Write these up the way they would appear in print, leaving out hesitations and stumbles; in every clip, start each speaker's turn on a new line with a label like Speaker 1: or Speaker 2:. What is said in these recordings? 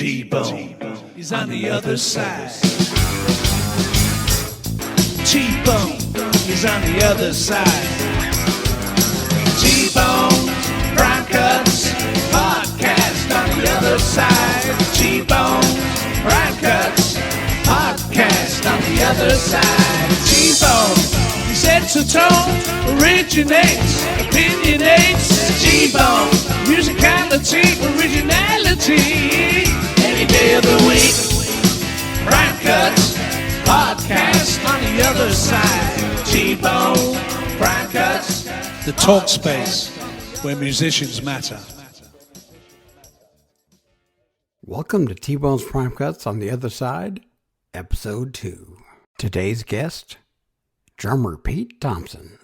Speaker 1: T-Bone is on the other side. T-Bone is on the other side. T-Bone Prime Cuts Podcast on the other side. T-Bone Prime Cuts Podcast on the other side. T-Bone, he sets the tone, originates, opinionates. T-Bone, musicality, originality. Any day of the week, Prime Cuts Podcast on the other side. T-Bone Prime Cuts. The talk space where musicians matter.
Speaker 2: Welcome to T-Bone's Prime Cuts on the Other Side, Episode 2. Today's guest, drummer Pete Thompson.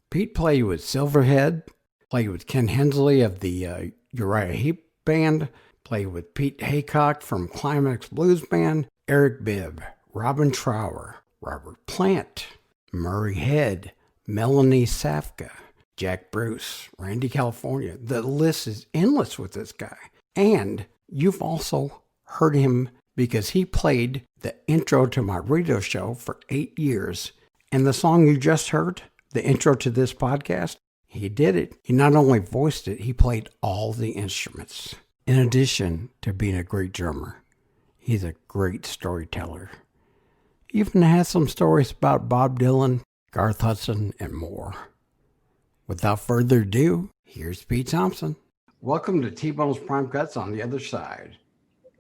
Speaker 2: Pete played with Silverhead, played with Ken Hensley of the Uriah Heep Band, played with Pete Hayock from Climax Blues Band, Eric Bibb, Robin Trower, Robert Plant, Murray Head, Melanie Safka, Jack Bruce, Randy California. The list is endless with this guy. And you've also heard him because he played the intro to my radio show for 8 years. And the song you just heard, the intro to this podcast, he did it. He not only voiced it, he played all the instruments. In addition to being a great drummer, he's a great storyteller. He even has some stories about Bob Dylan, Garth Hudson, and more. Without further ado, here's Pete Thompson. Welcome to T-Bone's Prime Cuts on the Other Side.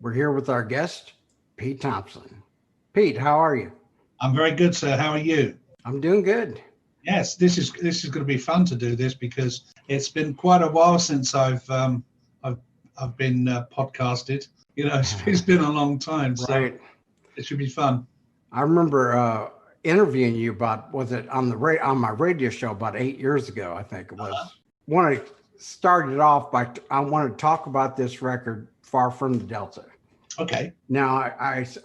Speaker 2: We're here with our guest, Pete Thompson. Pete, how are you?
Speaker 3: I'm very good, sir. How are you?
Speaker 2: I'm doing good.
Speaker 3: Yes, this is going to be fun to do this because it's been quite a while since I've been podcasted. You know, it's been a long time, so
Speaker 2: right.
Speaker 3: It should be fun.
Speaker 2: I remember interviewing you about, was it on my radio show about 8 years ago, I think it was. When I started off I want to talk about this record, Far From the Delta.
Speaker 3: Okay.
Speaker 2: Now,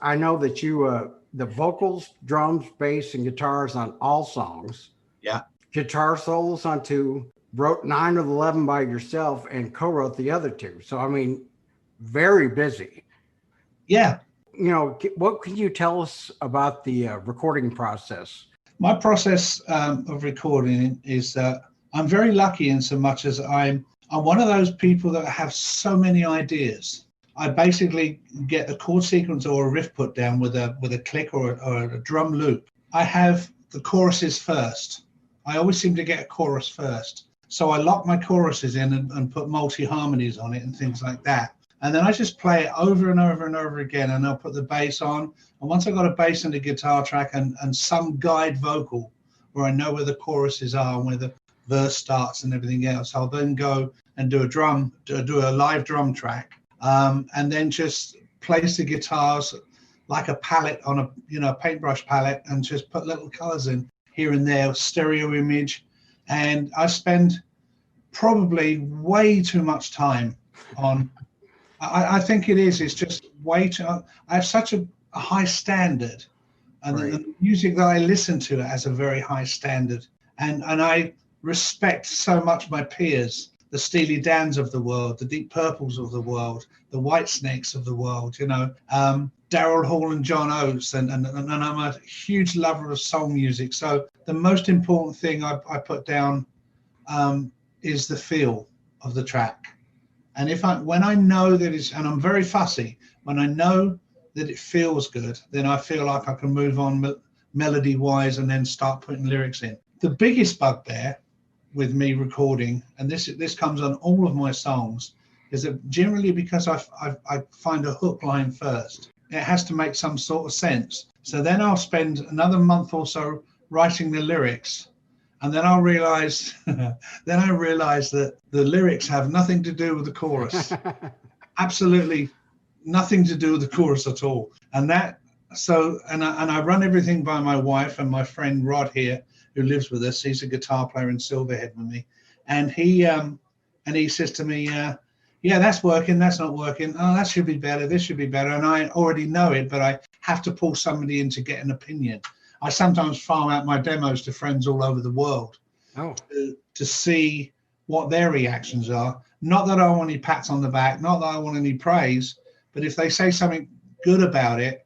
Speaker 2: I know that you, the vocals, drums, bass, and guitars on all songs.
Speaker 3: Yeah.
Speaker 2: Guitar solos on 2, wrote 9 of 11 by yourself, and co-wrote the other 2. So, I mean, very busy.
Speaker 3: Yeah.
Speaker 2: You know, what can you tell us about the recording process?
Speaker 3: My process of recording is that I'm very lucky in so much as I'm one of those people that have so many ideas. I basically get a chord sequence or a riff put down with a click or a drum loop. I have the choruses first. I always seem to get a chorus first. So I lock my choruses in and put multi-harmonies on it and things like that. And then I just play it over and over and over again, and I'll put the bass on. And once I've got a bass and a guitar track and some guide vocal where I know where the choruses are and where the verse starts and everything else, I'll then go and do a live drum track, and then just place the guitars like a palette on a paintbrush palette and just put little colors in here and there, stereo image. And I spend probably way too much time on, I think it's just way too, I have such a high standard, and
Speaker 2: right.
Speaker 3: The music that I listen to has a very high standard, and I respect so much my peers, the Steely Dans of the world, the Deep Purples of the world, the White Snakes of the world, Daryl Hall and John Oates, and I'm a huge lover of soul music. So the most important thing I put down is the feel of the track. And when I know that it's, and I'm very fussy, when I know that it feels good, then I feel like I can move on melody-wise and then start putting lyrics in. The biggest bugbear with me recording, and this comes on all of my songs, is that generally because I find a hook line first, it has to make some sort of sense. So then I'll spend another month or so writing the lyrics, and then I'll realize that the lyrics have nothing to do with the chorus. Absolutely nothing to do with the chorus at all. And I run everything by my wife and my friend Rod here, who lives with us. He's a guitar player in Silverhead with me. And he says to me, yeah, that's working, that's not working. Oh, that should be better, this should be better. And I already know it, but I have to pull somebody in to get an opinion. I sometimes farm out my demos to friends all over the world to see what their reactions are. Not that I want any pats on the back, not that I want any praise, But if they say something good about it,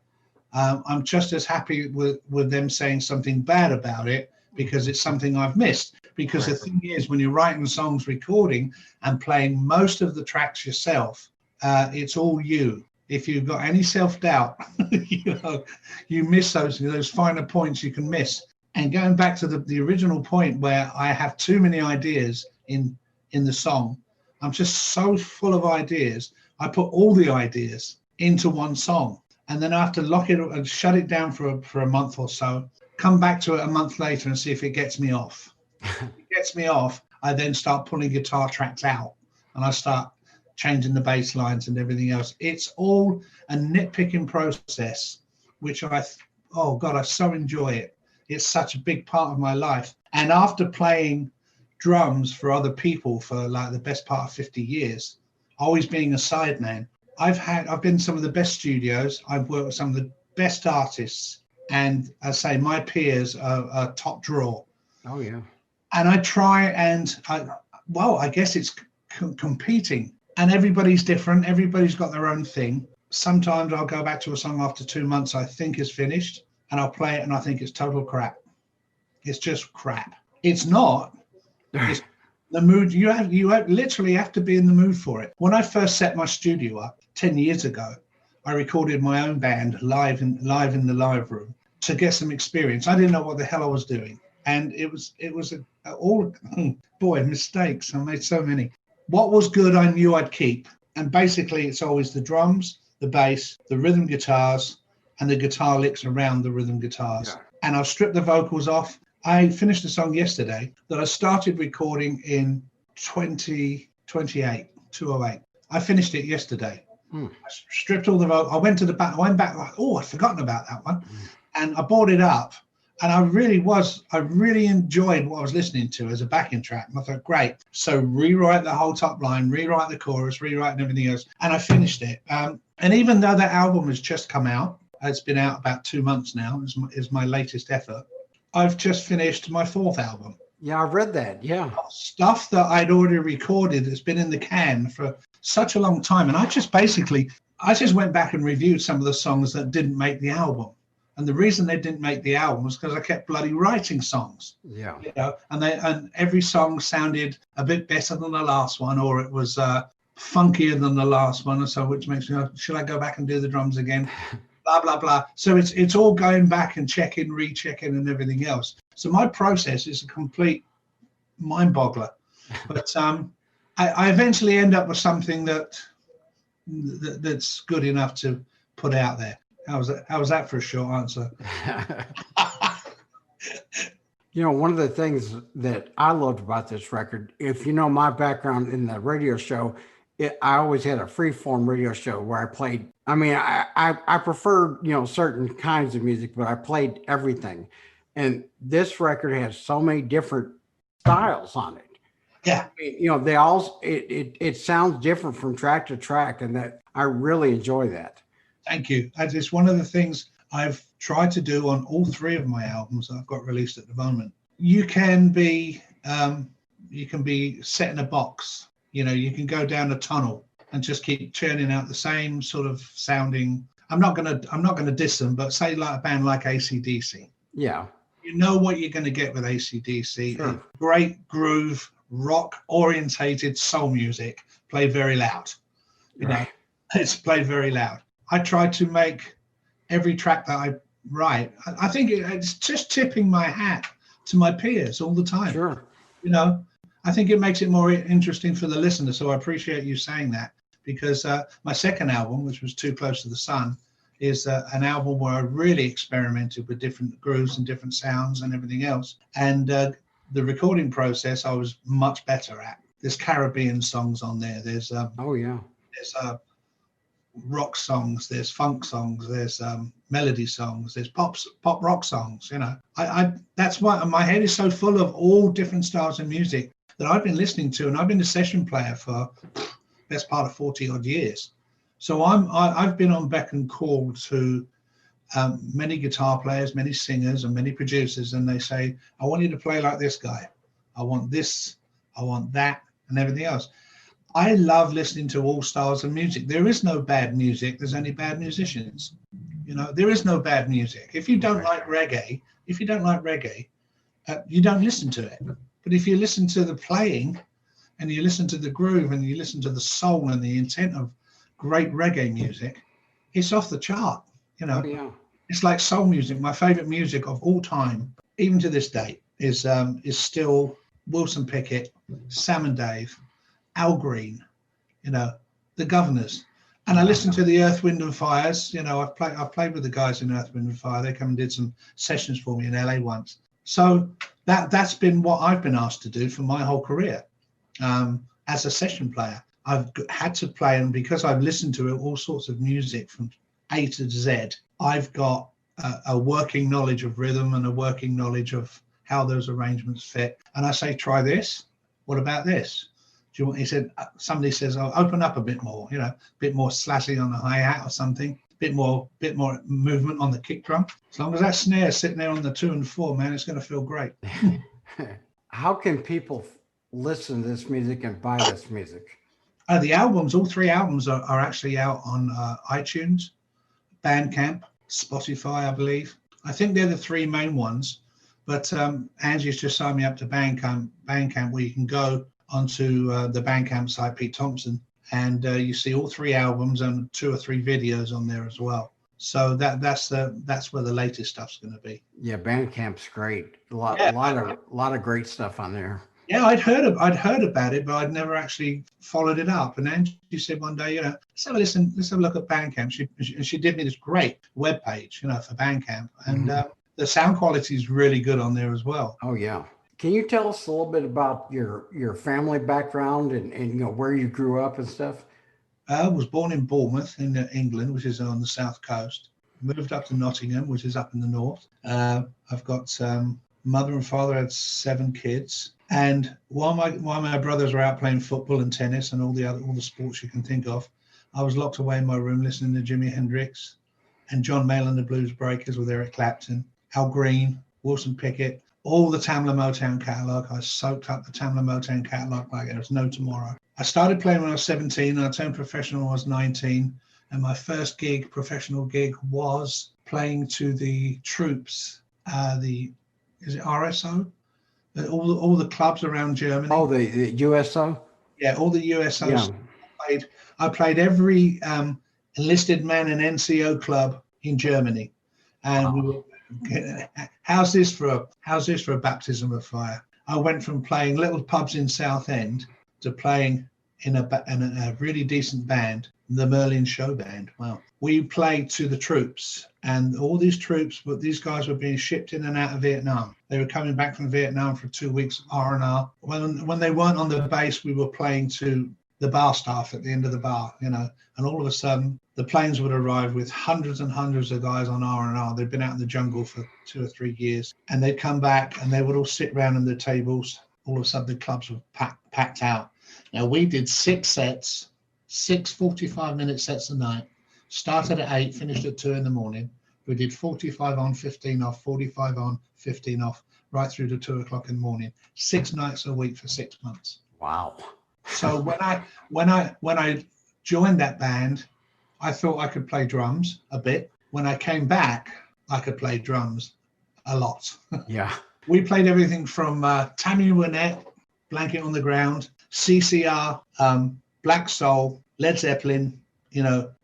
Speaker 3: I'm just as happy with them saying something bad about it, because it's something I've missed. Because the thing is, when you're writing songs, recording and playing most of the tracks yourself, it's all you. If you've got any self-doubt, you miss those finer points you can miss. And going back to the original point where I have too many ideas in the song, I'm just so full of ideas. I put all the ideas into one song, and then I have to lock it and shut it down for a month or so, come back to it a month later and see if it gets me off. If it gets me off, I then start pulling guitar tracks out, and I start changing the bass lines and everything else. It's all a nitpicking process, which I so enjoy it. It's such a big part of my life. And after playing drums for other people for like the best part of 50 years, always being a sideman, I've been in some of the best studios. I've worked with some of the best artists, and I say my peers are top draw.
Speaker 2: Oh yeah.
Speaker 3: And I try and I guess it's competing, and everybody's different. Everybody's got their own thing. Sometimes I'll go back to a song after 2 months I think is finished, and I'll play it and I think it's total crap. It's just crap. It's not. It's the mood. You literally have to be in the mood for it. When I first set my studio up 10 years ago, I recorded my own band live in the live room to get some experience. I didn't know what the hell I was doing, and it was all mistakes. I made so many. What was good, I knew I'd keep, and basically it's always the drums, the bass, the rhythm guitars, and the guitar licks around the rhythm guitars. Yeah. And I'll strip the vocals off. I finished a song yesterday that I started recording in 2008. I finished it yesterday. I stripped all the vocals. I went to the back. I went back like, I'd forgotten about that one. And I brought it up. And I really enjoyed what I was listening to as a backing track. And I thought, great. So rewrite the whole top line, rewrite the chorus, rewrite everything else. And I finished it. And even though that album has just come out, it's been out about 2 months now, is my latest effort, I've just finished my 4th album.
Speaker 2: Yeah, I've read that. Yeah.
Speaker 3: Stuff that I'd already recorded that's been in the can for such a long time. And I just went back and reviewed some of the songs that didn't make the album. And the reason they didn't make the album was because I kept bloody writing songs. Yeah. And every song sounded a bit better than the last one, or it was funkier than the last one. And so, which makes me, should I go back and do the drums again? Blah, blah, blah. So it's all going back and checking, rechecking and everything else. So my process is a complete mind boggler. But I eventually end up with something that's good enough to put out there. How was that for a short answer?
Speaker 2: One of the things that I loved about this record, if you know my background in the radio show, I always had a free-form radio show where I played. I mean, I preferred, certain kinds of music, but I played everything. And this record has so many different styles on it.
Speaker 3: Yeah.
Speaker 2: They all, it sounds different from track to track, and that I really enjoy that.
Speaker 3: Thank you. It's one of the things I've tried to do on all 3 of my albums that I've got released at the moment. You can be set in a box. You can go down a tunnel and just keep churning out the same sort of sounding. I'm not gonna diss them, but say like a band like AC/DC.
Speaker 2: Yeah.
Speaker 3: You know what you're going to get with AC/DC.
Speaker 2: Sure.
Speaker 3: Great groove, rock orientated soul music, played very loud. It's played very loud. I try to make every track that I write. I think it's just tipping my hat to my peers all the time.
Speaker 2: Sure.
Speaker 3: I think it makes it more interesting for the listener. So I appreciate you saying that, because my second album, which was Too Close to the Sun, is an album where I really experimented with different grooves and different sounds and everything else. And the recording process I was much better at. There's Caribbean songs on there. There's there's rock songs, there's funk songs, there's melody songs, there's pop rock songs. I that's why my head is so full of all different styles of music that I've been listening to, and I've been a session player for best part of 40 odd years. So I've been on beck and call to many guitar players, many singers, and many producers, and they say, I want you to play like this guy. I want this, I want that, and everything else. I love listening to all styles of music. There is no bad music. There's only bad musicians. There is no bad music. If you don't like reggae, you don't listen to it. But if you listen to the playing and you listen to the groove and you listen to the soul and the intent of great reggae music, it's off the chart.
Speaker 2: Oh, yeah.
Speaker 3: It's like soul music. My favorite music of all time, even to this day, is still Wilson Pickett, Sam and Dave, Al Green, the Governors. And I listen to the Earth, Wind and Fires. I've played with the guys in Earth, Wind and Fire. They come and did some sessions for me in LA once. So that's been what I've been asked to do for my whole career. As a session player, I've had to play, and because I've listened to all sorts of music from A to Z, I've got a working knowledge of rhythm and a working knowledge of how those arrangements fit. And I say, try this. What about this? Do you want? He said, somebody says, "Oh, open up a bit more. A bit more slashing on the hi-hat or something. Bit more movement on the kick drum. As long as that snare is sitting there on the 2 and 4, man, it's going to feel great."
Speaker 2: How can people listen to this music and buy this music?
Speaker 3: The albums, all 3 albums are actually out on iTunes, Bandcamp, Spotify, I believe. I think they're the 3 main ones. But Angie's just signed me up to Bandcamp, where you can go onto the Bandcamp site, Pete Thompson, and you see all 3 albums and 2 or 3 videos on there as well. So that's where the latest stuff's going to be.
Speaker 2: Yeah, Bandcamp's great. A lot of great stuff on there.
Speaker 3: Yeah, I'd heard about it, but I'd never actually followed it up. And Angie said one day, let's have a look at Bandcamp. She did me this great webpage, for Bandcamp, and the sound quality is really good on there as well.
Speaker 2: Oh yeah. Can you tell us a little bit about your family background and where you grew up and stuff?
Speaker 3: I was born in Bournemouth in England, which is on the south coast. Moved up to Nottingham, which is up in the north. I've got mother and father had 7 kids. And while my brothers were out playing football and tennis and all the sports you can think of, I was locked away in my room listening to Jimi Hendrix and John Mayall and the Blues Breakers with Eric Clapton, Al Green, Wilson Pickett, all the Tamla Motown catalogue. I soaked up the Tamla Motown catalogue like there was no tomorrow. I started playing when I was 17 and I turned professional when I was 19. And my first professional gig, was playing to the Troops, is it RSO? All the clubs around Germany.
Speaker 2: Oh, the USO?
Speaker 3: Yeah, all the USO.
Speaker 2: Yeah.
Speaker 3: I played every enlisted man and NCO club in Germany. And we were, how's this for a baptism of fire? I went from playing little pubs in Southend to playing in a really decent band, the Merlin Show Band. Wow. We played to the troops, and all these troops, but these guys were being shipped in and out of Vietnam. They were coming back from Vietnam for 2 weeks R&R. When they weren't on the base, we were playing to the bar staff at the end of the bar, and all of a sudden the planes would arrive with hundreds and hundreds of guys on R&R. They'd been out in the jungle for 2 or 3 years, and they'd come back and they would all sit around in the tables. All of a sudden the clubs were packed out. Now we did 6 sets, 6 45-minute sets a night. Started at 8, finished at 2 in the morning. We did 45 on, 15 off, 45 on, 15 off, right through to 2 o'clock in the morning. 6 nights a week for 6 months.
Speaker 2: Wow.
Speaker 3: So when I joined that band, I thought I could play drums a bit. When I came back, I could play drums a lot.
Speaker 2: Yeah.
Speaker 3: We played everything from Tammy Wynette, Blanket on the Ground, CCR, Black Soul, Led Zeppelin,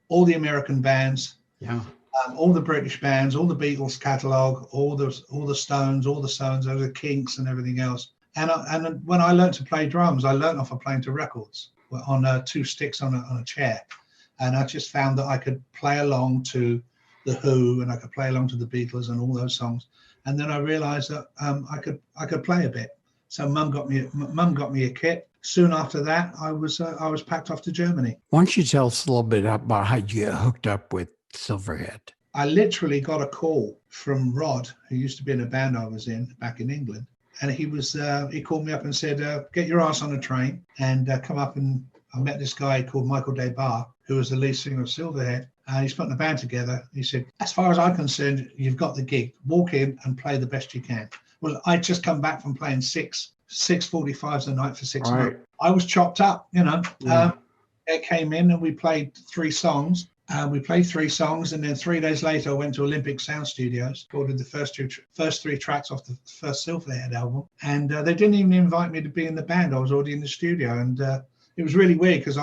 Speaker 3: all the American bands, all the British bands, all the Beatles catalogue, all the Stones, the Kinks and everything else. And when I learned to play drums, I learned off of playing to records on 2 sticks on a chair. And I just found that I could play along to The Who and I could play along to the Beatles and all those songs. And then I realized that I could play a bit. So Mum got me a kit. Soon after that, I was packed off to Germany.
Speaker 2: Why don't you tell us a little bit about how you get hooked up with Silverhead?
Speaker 3: I literally got a call from Rod, who used to be in a band I was in back in England. And he called me up and said, get your ass on a train and come up. And I met this guy called Michael Desbar, who was the lead singer of Silverhead. He's putting a band together. He said, as far as I'm concerned, you've got the gig. Walk in and play the best you can. Well, I'd just come back from playing 6 6:45s a night for 6
Speaker 2: Right.
Speaker 3: months. I was chopped up,
Speaker 2: Yeah.
Speaker 3: It came in and we played 3 songs. We played 3 songs, and then 3 days later, I went to Olympic Sound Studios, recorded the first 3 tracks off the first Silverhead album, and they didn't even invite me to be in the band. I was already in the studio, and it was really weird because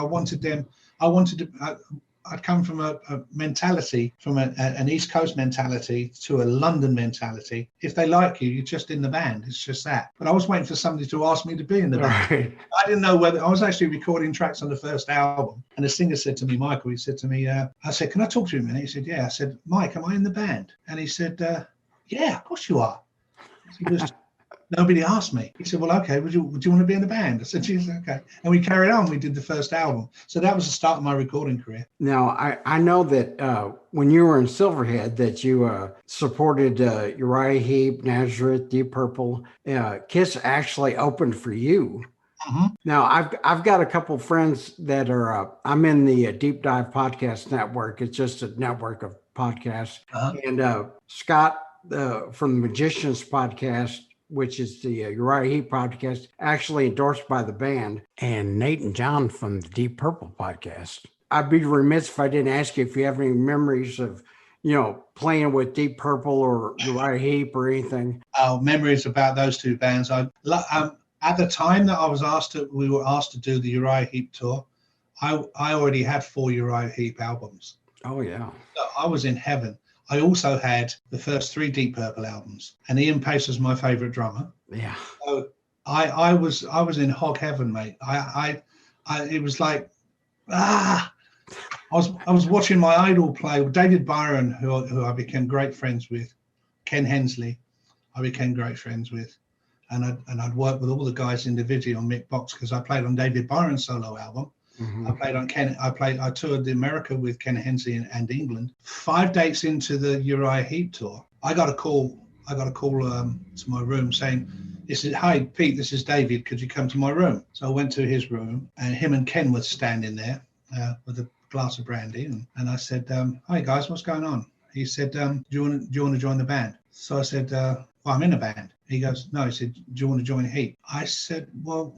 Speaker 3: I'd come from a mentality, from an East Coast mentality to a London mentality. If they like you, you're just in the band. It's just that. But I was waiting for somebody to ask me to be in the band.
Speaker 2: Right.
Speaker 3: I didn't know whether I was actually recording tracks on the first album. And the singer said to me, Michael, he said to me, I said, can I talk to you a minute? He said, yeah. I said, Mike, am I in the band? And he said, yeah, of course you are. He goes, nobody asked me. He said, well, okay, would you want to be in the band? I said, geez, okay. And we carried on. We did the first album. So that was the start of my recording career.
Speaker 2: Now, I know that when you were in Silverhead that you supported Uriah Heep, Nazareth, Deep Purple. Kiss actually opened for you.
Speaker 3: Mm-hmm.
Speaker 2: Now, I've got a couple friends that are, I'm in the Deep Dive Podcast Network. It's just a network of podcasts.
Speaker 3: Uh-huh.
Speaker 2: And Scott from the Magicians Podcast, which is the Uriah Heep podcast, actually endorsed by the band, and Nate and John from the Deep Purple podcast. I'd be remiss if I didn't ask you if you have any memories of, playing with Deep Purple or Uriah Heep or anything.
Speaker 3: Memories about those 2 bands. At the time that we were asked to do the Uriah Heep tour, I already had 4 Uriah Heep albums.
Speaker 2: Oh yeah.
Speaker 3: So I was in heaven. I also had the first 3 Deep Purple albums, and Ian Pace was my favorite drummer.
Speaker 2: Yeah.
Speaker 3: So I was in hog heaven, mate. It was like, I was watching my idol play with David Byron, who I became great friends with, Ken Hensley, I became great friends with, and I'd worked with all the guys individually on Mick Box because I played on David Byron's solo album.
Speaker 2: Mm-hmm.
Speaker 3: I toured America with Ken Hensley and England. 5 dates into the Uriah Heep tour, I got a call to my room saying, hi Pete, this is David, could you come to my room? So I went to his room, and him and Ken were standing there with a glass of brandy, and I said, hi guys, what's going on? He said, do you want to join the band? So I said, well, I'm in a band. He goes, no. He said, do you want to join Heep? I said, well,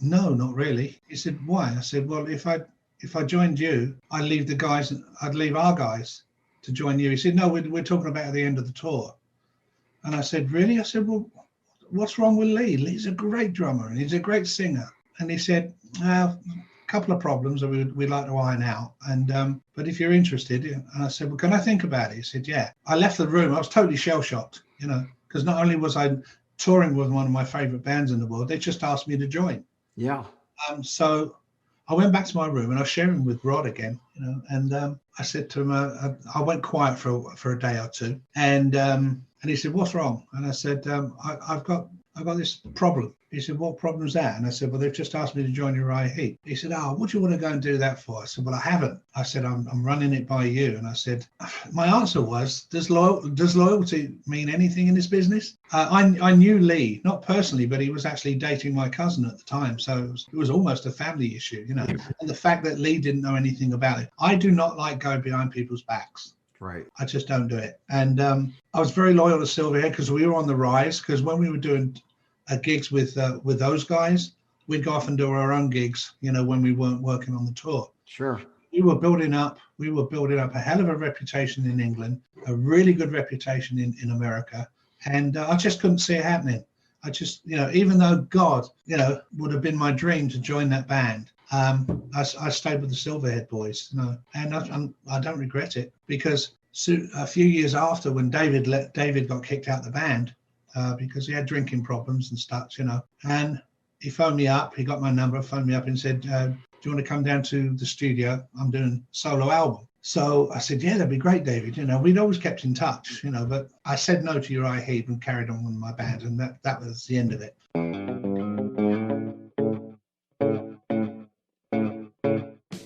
Speaker 3: no, not really. He said, why? I said, well, if I joined you, I'd leave our guys to join you. He said, no, we're talking about at the end of the tour. And I said, really? I said, well, what's wrong with Lee? Lee's a great drummer and he's a great singer. And he said, a couple of problems that we'd like to iron out. And but if you're interested, and I said, well, can I think about it? He said, yeah. I left the room. I was totally shell-shocked, because not only was I touring with one of my favorite bands in the world, they just asked me to join.
Speaker 2: Yeah.
Speaker 3: So I went back to my room and I was sharing with Rod again, and I said to him, I went quiet for a day or 2, and he said, what's wrong? And I said, I've got this problem. He said, what problem is that? And I said, well, they've just asked me to join Uriah Heep. He said, what do you want to go and do that for? I said, well, I haven't. I said, I'm running it by you. And I said, my answer was, does loyalty mean anything in this business? I knew Lee, not personally, but he was actually dating my cousin at the time. So it was almost a family issue, and the fact that Lee didn't know anything about it. I do not like going behind people's backs.
Speaker 2: Right.
Speaker 3: I just don't do it. And I was very loyal to Silverhead because we were on the rise, because when we were doing gigs with those guys, we'd go off and do our own gigs, when we weren't working on the tour.
Speaker 2: Sure.
Speaker 3: We were building up a hell of a reputation in England, a really good reputation in America. And I just couldn't see it happening. I just, even though God, would have been my dream to join that band, I stayed with the Silverhead boys, and I don't regret it, because a few years after, when David got kicked out of the band, because he had drinking problems and stuff, and he phoned me up. He got my number, phoned me up and said, do you want to come down to the studio? I'm doing a solo album. So I said, yeah, that'd be great, David. We'd always kept in touch, but I said no to Uriah Heep and carried on with my band, and that was the end of it.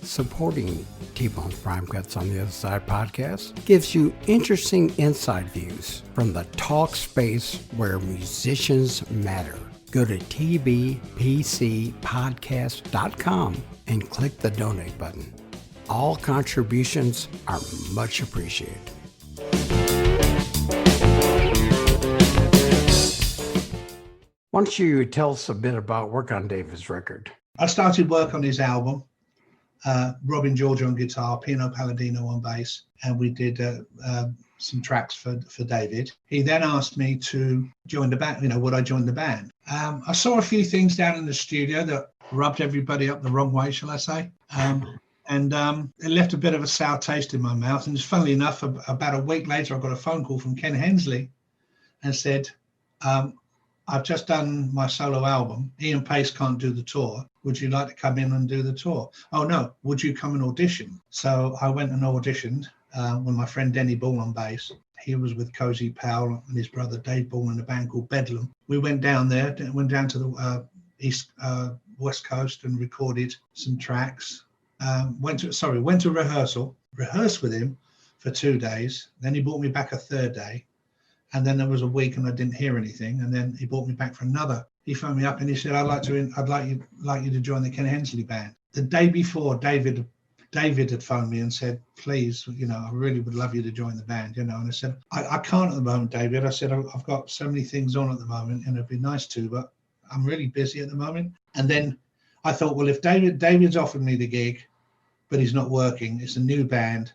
Speaker 2: Supporting T-Bone's Prime Cuts on the Other Side podcast gives you interesting inside views from the talk space where musicians matter. Go to tbpcpodcast.com and click the donate button. All contributions are much appreciated. Why don't you tell us a bit about work on David's record?
Speaker 3: I started work on his album, Robin George on guitar, Pino Palladino on bass, and we did some tracks for David. He then asked me to join the band, would I join the band? I saw a few things down in the studio that rubbed everybody up the wrong way, shall I say. And it left a bit of a sour taste in my mouth. And funnily enough, about a week later, I got a phone call from Ken Hensley and said, I've just done my solo album. Ian Pace can't do the tour. Would you like to come in and do the tour? Oh, no. Would you come and audition? So I went and auditioned with my friend Denny Ball on bass. He was with Cozy Powell and his brother Dave Ball in a band called Bedlam. We went down there, went down to the West Coast and recorded some tracks. Went to rehearsal, rehearsed with him for 2 days. Then he brought me back a third day. And then there was a week and I didn't hear anything. And then he brought me back for another. He phoned me up and he said, I'd like you to join the Ken Hensley band. The day before, David had phoned me and said, please, I really would love you to join the band, And I said, I can't at the moment, David. I said, I've got so many things on at the moment and it'd be nice to, but I'm really busy at the moment. And then I thought, well, if David's offered me the gig, but he's not working, it's a new band.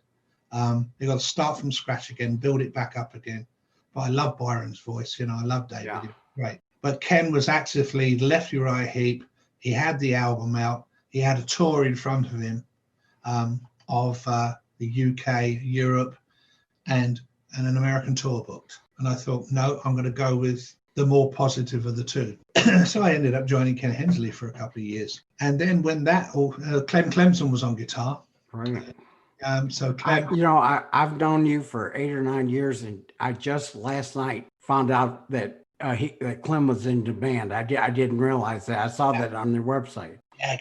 Speaker 3: They've got to start from scratch again, build it back up again. But I love Byron's voice, I love David. Yeah. Great. But Ken was actively left Uriah Heep. He had the album out. He had a tour in front of him of the UK, Europe, and an American tour booked. And I thought, no, I'm going to go with the more positive of the two. So I ended up joining Ken Hensley for a couple of years. And then when Clem Clemson was on guitar.
Speaker 2: Right.
Speaker 3: So Clem,
Speaker 2: I've known you for 8 or 9 years, and I just last night found out that Clem was in the band. I didn't realize that. I saw that on their website. Yeah,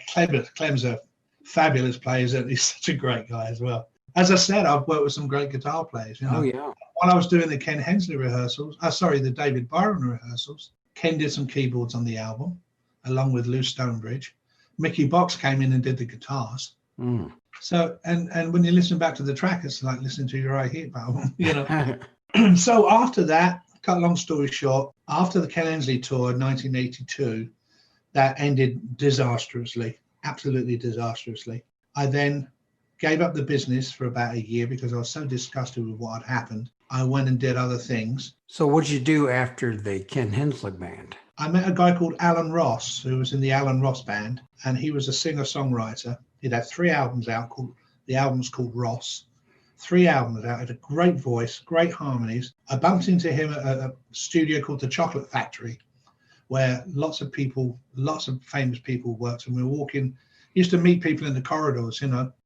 Speaker 3: Clem's a fabulous player. He's such a great guy as well. As I said, I've worked with some great guitar players.
Speaker 2: Oh yeah.
Speaker 3: While I was doing the Ken Hensley rehearsals, the David Byron rehearsals, Ken did some keyboards on the album, along with Lou Stonebridge. Mickey Box came in and did the guitars. Mm. So, and when you listen back to the track, it's like listening to your Heep album, So after that, cut long story short, after the Ken Hensley tour in 1982, that ended disastrously, absolutely disastrously. I then gave up the business for about a year because I was so disgusted with what had happened. I went and did other things.
Speaker 2: So what did you do after the Ken Hensley band?
Speaker 3: I met a guy called Alan Ross, who was in the Alan Ross band, and he was a singer-songwriter. He'd had 3 albums out. The album's called Ross. 3 albums out. Had a great voice, great harmonies. I bumped into him at a studio called The Chocolate Factory, where lots of famous people worked. And we were walking, used to meet people in the corridors,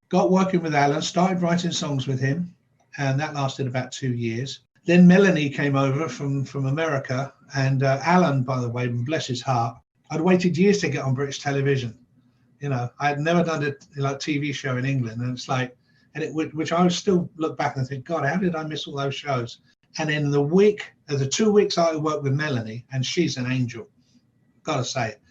Speaker 3: Got working with Alan, started writing songs with him, and that lasted about 2 years. Then Melanie came over from America, and Alan, by the way, bless his heart, I'd waited years to get on British television. I had never done a TV show in England, and it's like, which I would still look back and think, God, how did I miss all those shows? And in the 2 weeks I worked with Melanie, and she's an angel, gotta say it.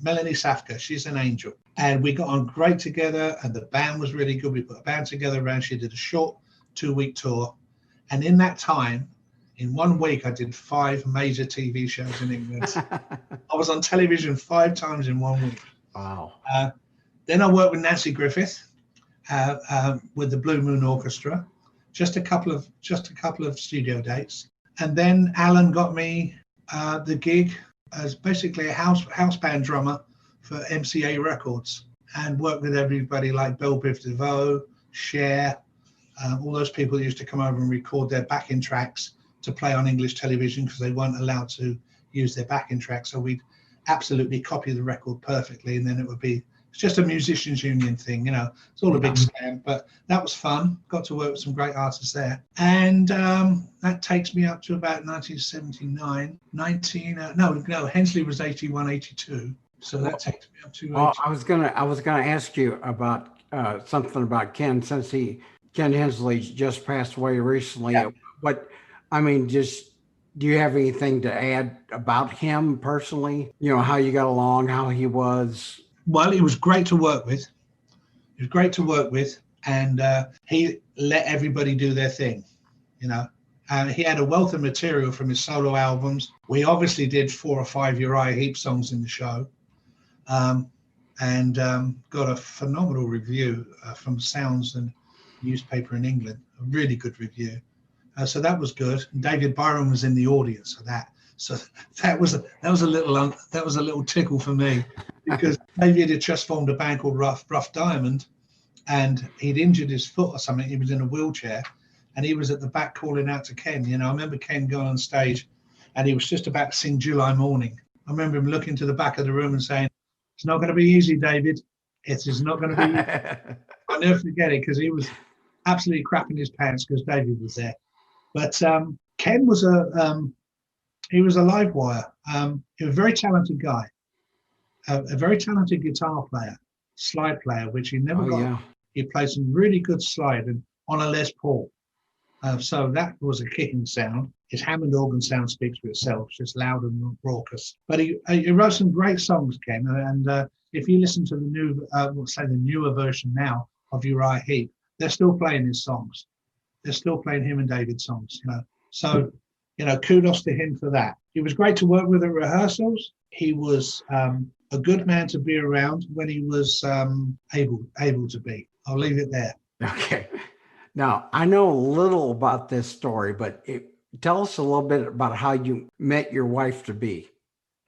Speaker 3: Melanie Safka, she's an angel. And we got on great together, and the band was really good. We put a band together around. She did a short 2-week tour. And in that time, in 1 week, I did 5 major TV shows in England. I was on television 5 times in 1 week.
Speaker 2: Wow.
Speaker 3: Then I worked with Nancy Griffith with the Blue Moon Orchestra, just a couple of studio dates. And then Alan got me the gig as basically a house band drummer for MCA Records, and worked with everybody like Belle Biv DeVoe, Cher, all those people used to come over and record their backing tracks to play on English television because they weren't allowed to use their backing tracks. So we'd absolutely copy the record perfectly, and then it's just a musicians union thing, it's all a big scam, but that was fun. Got to work with some great artists there. And that takes me up to about 1979, Hensley was 81, 82. So that takes me up to.
Speaker 2: Well, I was gonna ask you about something about Ken, since Ken Hensley just passed away recently. Yeah. Do you have anything to add about him personally? How you got along, how he was?
Speaker 3: Well, he was great to work with. And he let everybody do their thing. He had a wealth of material from his solo albums. We obviously did 4 or 5 Uriah Heep songs in the show, and got a phenomenal review from Sounds and newspaper in England. A really good review. So that was good. And David Byron was in the audience for that. So that was a little tickle for me, because David had just formed a band called Rough Diamond, and he'd injured his foot or something. He was in a wheelchair, and he was at the back calling out to Ken. I remember Ken going on stage, and he was just about to sing July Morning. I remember him looking to the back of the room and saying, "It's not going to be easy, David. It is not going to be easy." I'll never forget it, because he was absolutely crapping his pants because David was there. But Ken was he was a live wire. He was a very talented guy, a very talented guitar player, slide player, which he never got. Yeah. He played some really good slide and on a Les Paul. So that was a kicking sound. His Hammond organ sound speaks for itself, just loud and raucous. But he wrote some great songs, Ken. And if you listen to the newer version now of Uriah Heep, they're still playing his songs. They're still playing him and David's songs, So, kudos to him for that. He was great to work with at rehearsals. He was a good man to be around when he was able to be. I'll leave it there.
Speaker 2: Okay. Now, I know a little about this story, but tell us a little bit about how you met your wife to be,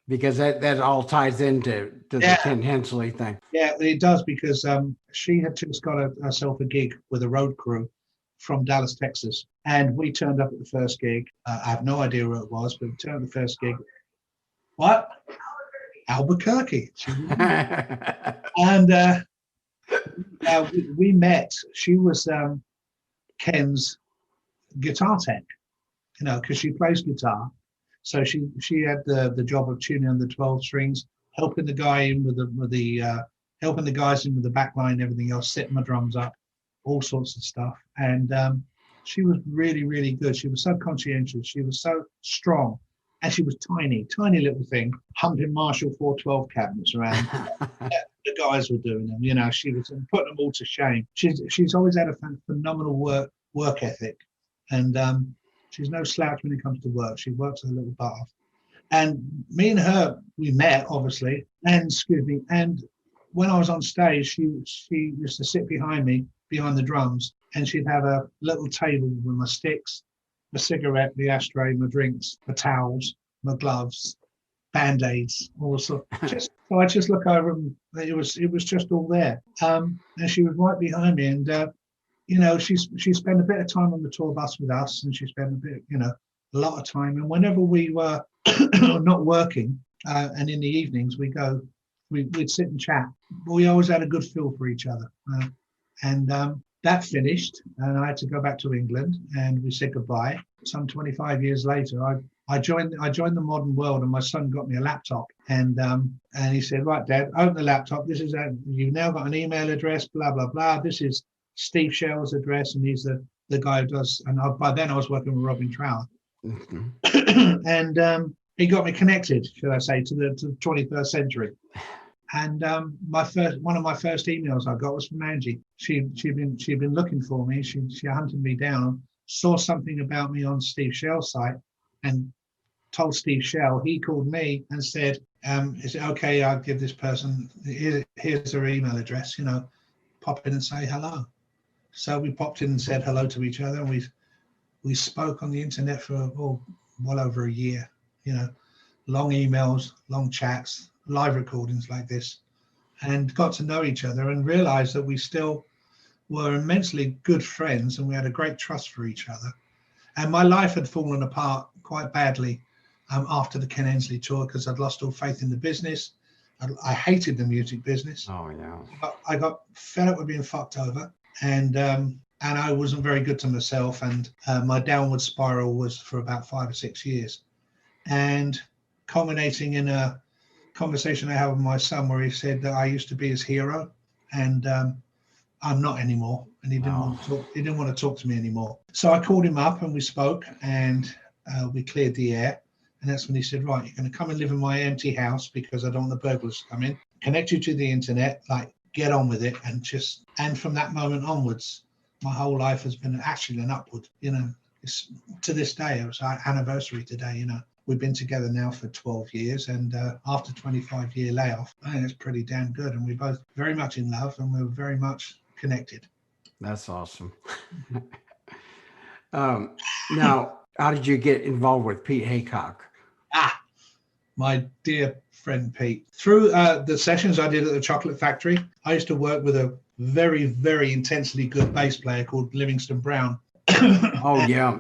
Speaker 2: because that all ties into the Ken Hensley thing.
Speaker 3: Yeah, it does, because she had just got herself a gig with a road crew from Dallas, Texas. And we turned up at the first gig. I have no idea where it was, but we turned up at the first gig. What? Albuquerque. And we met. She was Ken's guitar tech, because she plays guitar. So she had the job of tuning on the 12 strings, helping the guy in helping the guys in with the back line and everything else, setting my drums up, all sorts of stuff. And she was really, really good. She was so conscientious. She was so strong. And she was tiny little thing, humping Marshall 412 cabinets around. The guys were doing them. She was putting them all to shame. She's always had a phenomenal work ethic. And she's no slouch when it comes to work. She works her little butt off. And me and her, we met, obviously. And when I was on stage, she used to sit behind me, behind the drums, and she'd have a little table with my sticks, my cigarette, the ashtray, my drinks, my towels, my gloves, Band-Aids, all sorts. So I just look over, and it was just all there. And she was right behind me, and she spent a bit of time on the tour bus with us, and she spent a lot of time. And whenever we were not working, and in the evenings we'd sit and chat. But we always had a good feel for each other. And that finished, and I had to go back to England, and we said goodbye. Some 25 years later, I joined the modern world, and my son got me a laptop, and he said, "Right, Dad, open the laptop. This is you've now got an email address, blah blah blah. This is Steve Shell's address, and he's the guy who does." And by then I was working with Robin Trower, and he got me connected, should I say, to the 21st century. And one of my first emails I got was from Angie. She'd been looking for me. She hunted me down, saw something about me on Steve Shell's site, and told Steve Shell. He called me and said, "Is it okay? I'll give this person here's their email address. Pop in and say hello." So we popped in and said hello to each other, and we spoke on the internet for well over a year. Long emails, long chats, live recordings like this, and got to know each other and realized that we still were immensely good friends, and we had a great trust for each other. And my life had fallen apart quite badly after the Ken Hensley tour, because I'd lost all faith in the business. I hated the music business.
Speaker 2: Oh yeah.
Speaker 3: I got fed up with being fucked over, and I wasn't very good to myself, and my downward spiral was for about 5 or 6 years, and culminating in a conversation I had with my son where he said that I used to be his hero, and I'm not anymore, and he didn't want to talk. He didn't want to talk to me anymore. So I called him up and we spoke, and we cleared the air. And that's when he said, "Right, you're going to come and live in my empty house because I don't want the burglars to come in. Connect you to the internet, get on with it." And from that moment onwards, my whole life has been actually an upward. it's, to this day, it was our anniversary today, you know. We've been together now for 12 years, and after 25-year layoff, I think it's pretty damn good. And we're both very much in love, and we're very much connected.
Speaker 2: That's awesome. Now, how did you get involved with Pete Hayock?
Speaker 3: My dear friend Pete. Through the sessions I did at the Chocolate Factory, I used to work with a very, very intensely good bass player called Livingston Brown.
Speaker 2: Oh yeah,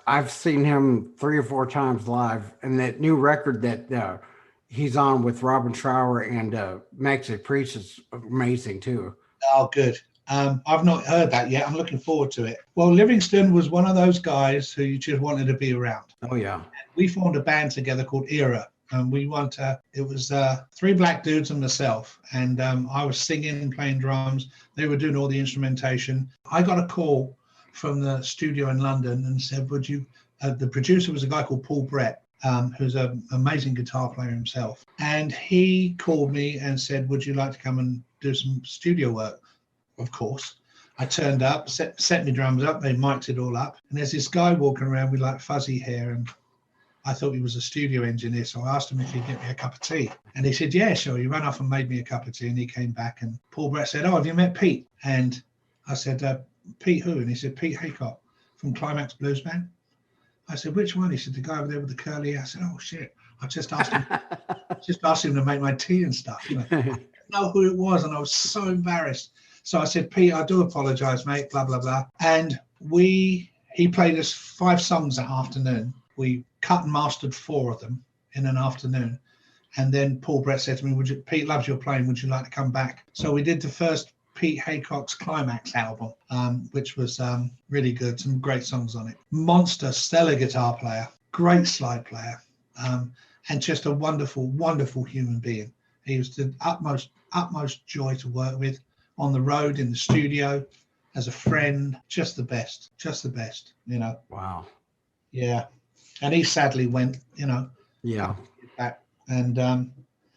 Speaker 2: I've seen him 3 or 4 times live, and that new record that he's on with Robin Trower and Maxi Priest is amazing too.
Speaker 3: Oh, good. I've not heard that yet. I'm looking forward to it. Well, Livingston was one of those guys who you just wanted to be around.
Speaker 2: Oh yeah.
Speaker 3: We formed a band together called Era, and we want it was 3 black dudes and myself, and I was singing and playing drums. They were doing all the instrumentation. I got a call from the studio in London and said, would you, the producer was a guy called Paul Brett, who's an amazing guitar player himself. And he called me and said, would you like to come and do some studio work? Of course. I turned up, set my drums up, they mic'd it all up. And there's this guy walking around with like fuzzy hair, and I thought he was a studio engineer. So I asked him if he'd get me a cup of tea. And he said, yeah, sure. He ran off and made me a cup of tea, and he came back, and Paul Brett said, oh, have you met Pete? And I said, Pete who? And he said, Pete Hayock from Climax Blues Band. I said, which one? He said, the guy over there with the curly hair. I said, oh shit. I just asked him to make my tea and stuff. You know, I didn't know who it was, and I was so embarrassed. So I said, Pete, I do apologize, mate, blah, blah, blah. And he played us 5 songs that afternoon. We cut and mastered 4 of them in an afternoon. And then Paul Brett said to me, Pete loves your playing, would you like to come back? So we did the first Pete Hayock's Climax album, which was really good. Some great songs on it. Monster, stellar guitar player, great slide player, and just a wonderful, wonderful human being. He was the utmost joy to work with on the road, in the studio, as a friend. Just the best, you know.
Speaker 2: Wow.
Speaker 3: Yeah. And he sadly went, you know.
Speaker 2: Yeah.
Speaker 3: Back. And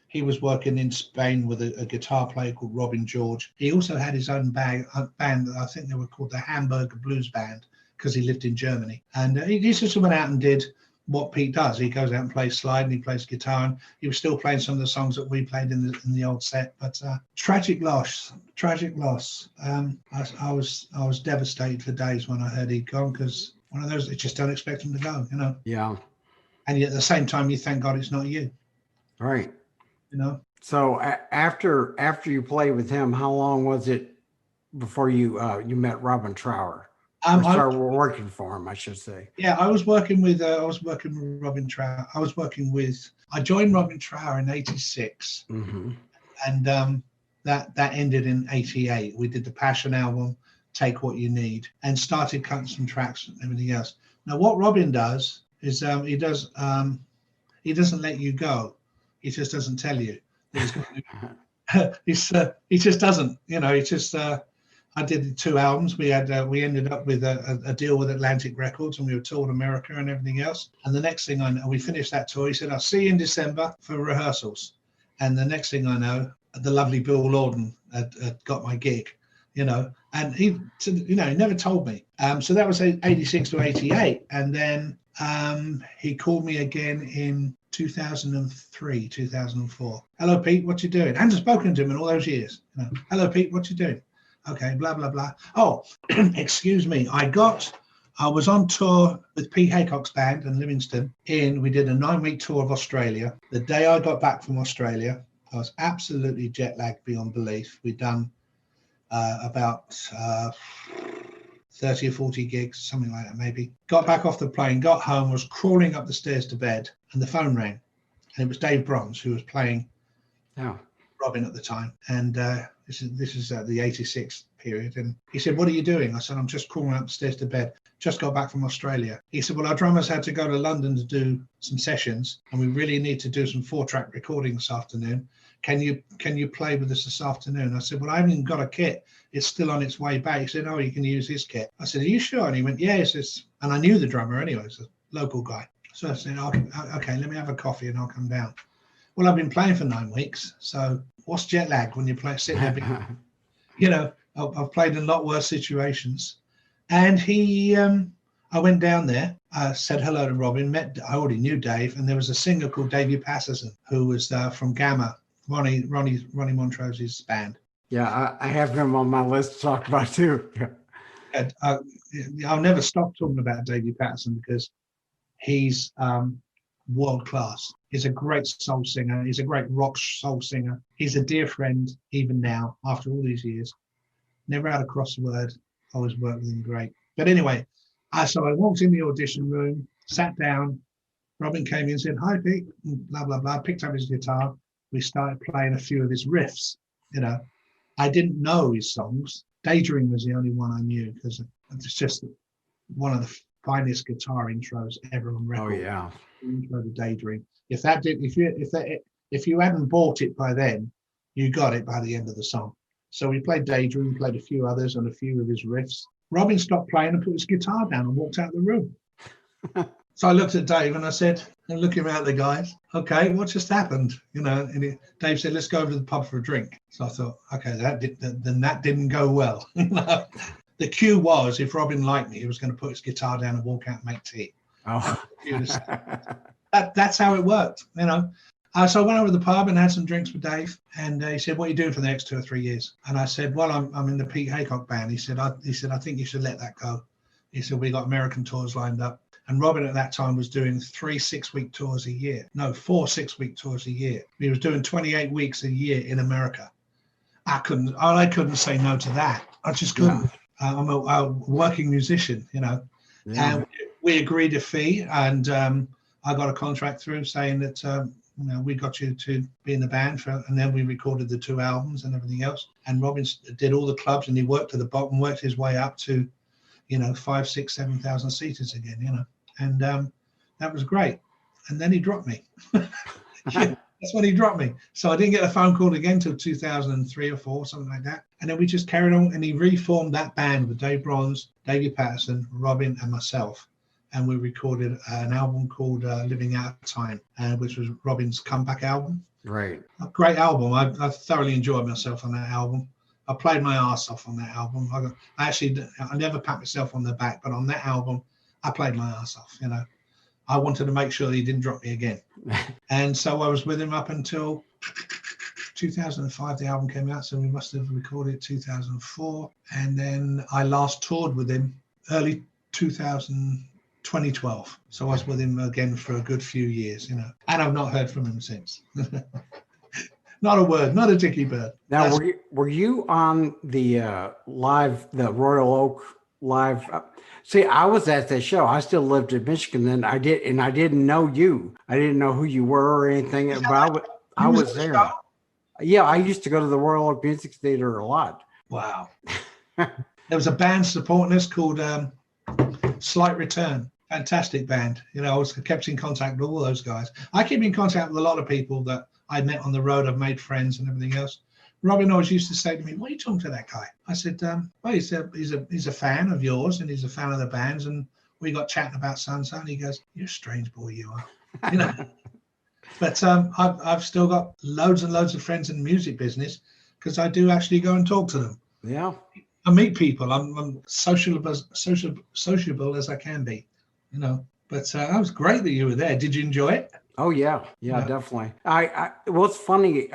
Speaker 3: he was working in Spain with a guitar player called Robin George. He also had his own band. I think they were called the Hamburger Blues Band, because he lived in Germany. And he just went out and did what Pete does. He goes out and plays slide, and he plays guitar, and he was still playing some of the songs that we played in the old set. But tragic loss. I was devastated for days when I heard he'd gone, because one of those that just don't expect him to go, you know.
Speaker 2: Yeah.
Speaker 3: And yet at the same time, you thank God it's not you.
Speaker 2: Right.
Speaker 3: You know.
Speaker 2: So after you played with him, how long was it before you met Trower? Started working for him, I should say.
Speaker 3: Yeah, I was working with Robin Trower. I joined Robin Trower in '86,
Speaker 2: mm-hmm.
Speaker 3: and that ended in '88. We did the Passion album, Take What You Need, and started cutting some tracks and everything else. Now, what Robin does is he doesn't let you go. He just doesn't tell you. He just doesn't. You know, he just. I did 2 albums. We ended up with a deal with Atlantic Records, and we were touring America and everything else. And the next thing I know, we finished that tour. He said, "I'll see you in December for rehearsals." And the next thing I know, the lovely Bill Lawden had got my gig, you know. And he never told me. So that was 86 to 88, and then he called me again in 2003, 2004. Hello, Pete, what you doing? I hadn't spoken to him in all those years. You know, hello, Pete, what you doing? Okay, blah, blah, blah. Oh, excuse me. I was on tour with Pete Hayock's band and Livingston. We did a 9-week tour of Australia. The day I got back from Australia, I was absolutely jet lagged beyond belief. We'd done about 30 or 40 gigs, something like that maybe. Got back off the plane, got home, was crawling up the stairs to bed, and the phone rang. And it was Dave Bronze, who was playing Robin at the time. And this is the 86 period. And he said, "What are you doing?" I said, "I'm just crawling up the stairs to bed. Just got back from Australia." He said, "Well, our drummers had to go to London to do some sessions, and we really need to do some 4-track recording this afternoon. Can you play with us this afternoon?" I said, "Well, I haven't even got a kit. It's still on its way back." He said, "Oh, you can use his kit." I said, "Are you sure?" And he went, "Yeah." He says, and I knew the drummer anyway. It's a local guy. So I said, "Okay, let me have a coffee and I'll come down." Well, I've been playing for 9 weeks, so what's jet lag when you play sitting there? You know, I've played in a lot worse situations. And he, I went down there, said hello to Robin, I already knew Dave, and there was a singer called Davey Patterson who was from Gamma, Ronnie Montrose's band.
Speaker 2: Yeah, I have him on my list to talk about too.
Speaker 3: And, I'll never stop talking about Davey Patterson because he's world class. He's a great soul singer. He's a great rock soul singer. He's a dear friend even now after all these years. Never had a cross word. Always worked with him great. But anyway, so I walked in the audition room, sat down. Robin came in and said, "Hi, Pete," blah, blah, blah. Picked up his guitar. We started playing a few of his riffs. I didn't know his songs. Daydream was the only one I knew because it's just one of the finest guitar intros ever on record.
Speaker 2: Oh yeah,
Speaker 3: intro to Daydream. If you hadn't bought it by then, you got it by the end of the song. So we played Daydream, played a few others and a few of his riffs. Robin stopped playing and put his guitar down and walked out of the room. So I looked at Dave and I said, and looking at the guys, "Okay, what just happened?" And Dave said, "Let's go over to the pub for a drink." So I thought, okay, that didn't go well. The cue was, if Robin liked me, he was going to put his guitar down and walk out and make tea.
Speaker 2: Oh,
Speaker 3: that's how it worked, So I went over to the pub and had some drinks with Dave, and he said, "What are you doing for the next 2 or 3 years?" And I said, "Well, I'm in the Pete Hayock band." He said, "I think you should let that go." He said, "We got American tours lined up." And Robin at that time was doing 3 6-week tours a year. No, 4 6-week tours a year. He was doing 28 weeks a year in America. I couldn't say no to that. I just couldn't. Yeah. I'm a working musician, Yeah. And we agreed a fee, and I got a contract through saying that, we got you to be in the band and then we recorded the 2 albums and everything else. And Robin did all the clubs, and he worked to the bottom, worked his way up to, 5, 6, 7,000 seaters again, And that was great. And then he dropped me. That's when he dropped me. So I didn't get a phone call again until 2003 or 4, something like that. And then we just carried on, and he reformed that band with Dave Bronze, Davey Patterson, Robin, and myself. And we recorded an album called Living Out of Time, which was Robin's comeback album.
Speaker 2: Right.
Speaker 3: A great album. I thoroughly enjoyed myself on that album. I played my ass off on that album. I never pat myself on the back, but on that album, I played my ass off, I wanted to make sure that he didn't drop me again. And so I was with him up until 2005, the album came out. So we must have recorded 2004. And then I last toured with him early 2012. So I was with him again for a good few years, And I've not heard from him since. Not a word, not a dicky bird.
Speaker 2: Now, were you on the the Royal Oak live? See, I was at the show. I still lived in Michigan then. I didn't know you. I didn't know who you were or anything. But I was there. Yeah, I used to go to the Royal Oak Music Theater a lot.
Speaker 3: Wow. There was a band supporting us called Slight Return. Fantastic band. I kept in contact with all those guys. I keep in contact with a lot of people that I met on the road. I've made friends and everything else. Robin always used to say to me, "What are you talking to that guy?" I said, "Well, he's a fan of yours, and he's a fan of the bands." And we got chatting about Sunset. And he goes, "You're a strange boy, you are." But I've still got loads and loads of friends in the music business because I do actually go and talk to them.
Speaker 2: Yeah,
Speaker 3: I meet people. I'm sociable as I can be, But that was great that you were there. Did you enjoy it?
Speaker 2: Oh yeah, definitely. What's funny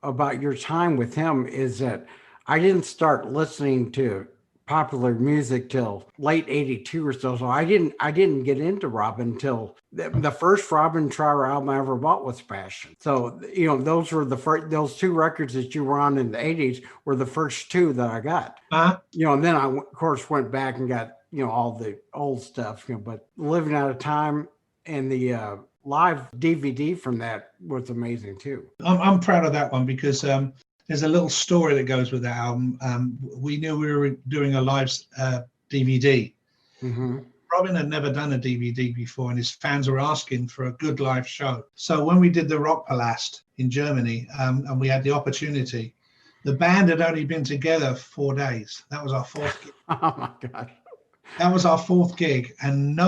Speaker 2: about your time with him is that I didn't start listening to popular music till late '82 or so. So I didn't get into Robin until the first Robin Trower album I ever bought was Passion. So those were those 2 records that you were on in the '80s were the first 2 that I got. And then I of course went back and got all the old stuff. But Living Out of Time and the live DVD from that was amazing too.
Speaker 3: I'm proud of that one because there's a little story that goes with that album. We knew we were doing a live DVD. Mm-hmm. Robin had never done a DVD before, and his fans were asking for a good live show. So when we did the Rock Palast in Germany, and we had the opportunity, the band had only been together 4 days. That was our 4th gig.
Speaker 2: Oh my God.
Speaker 3: That was our 4th gig, and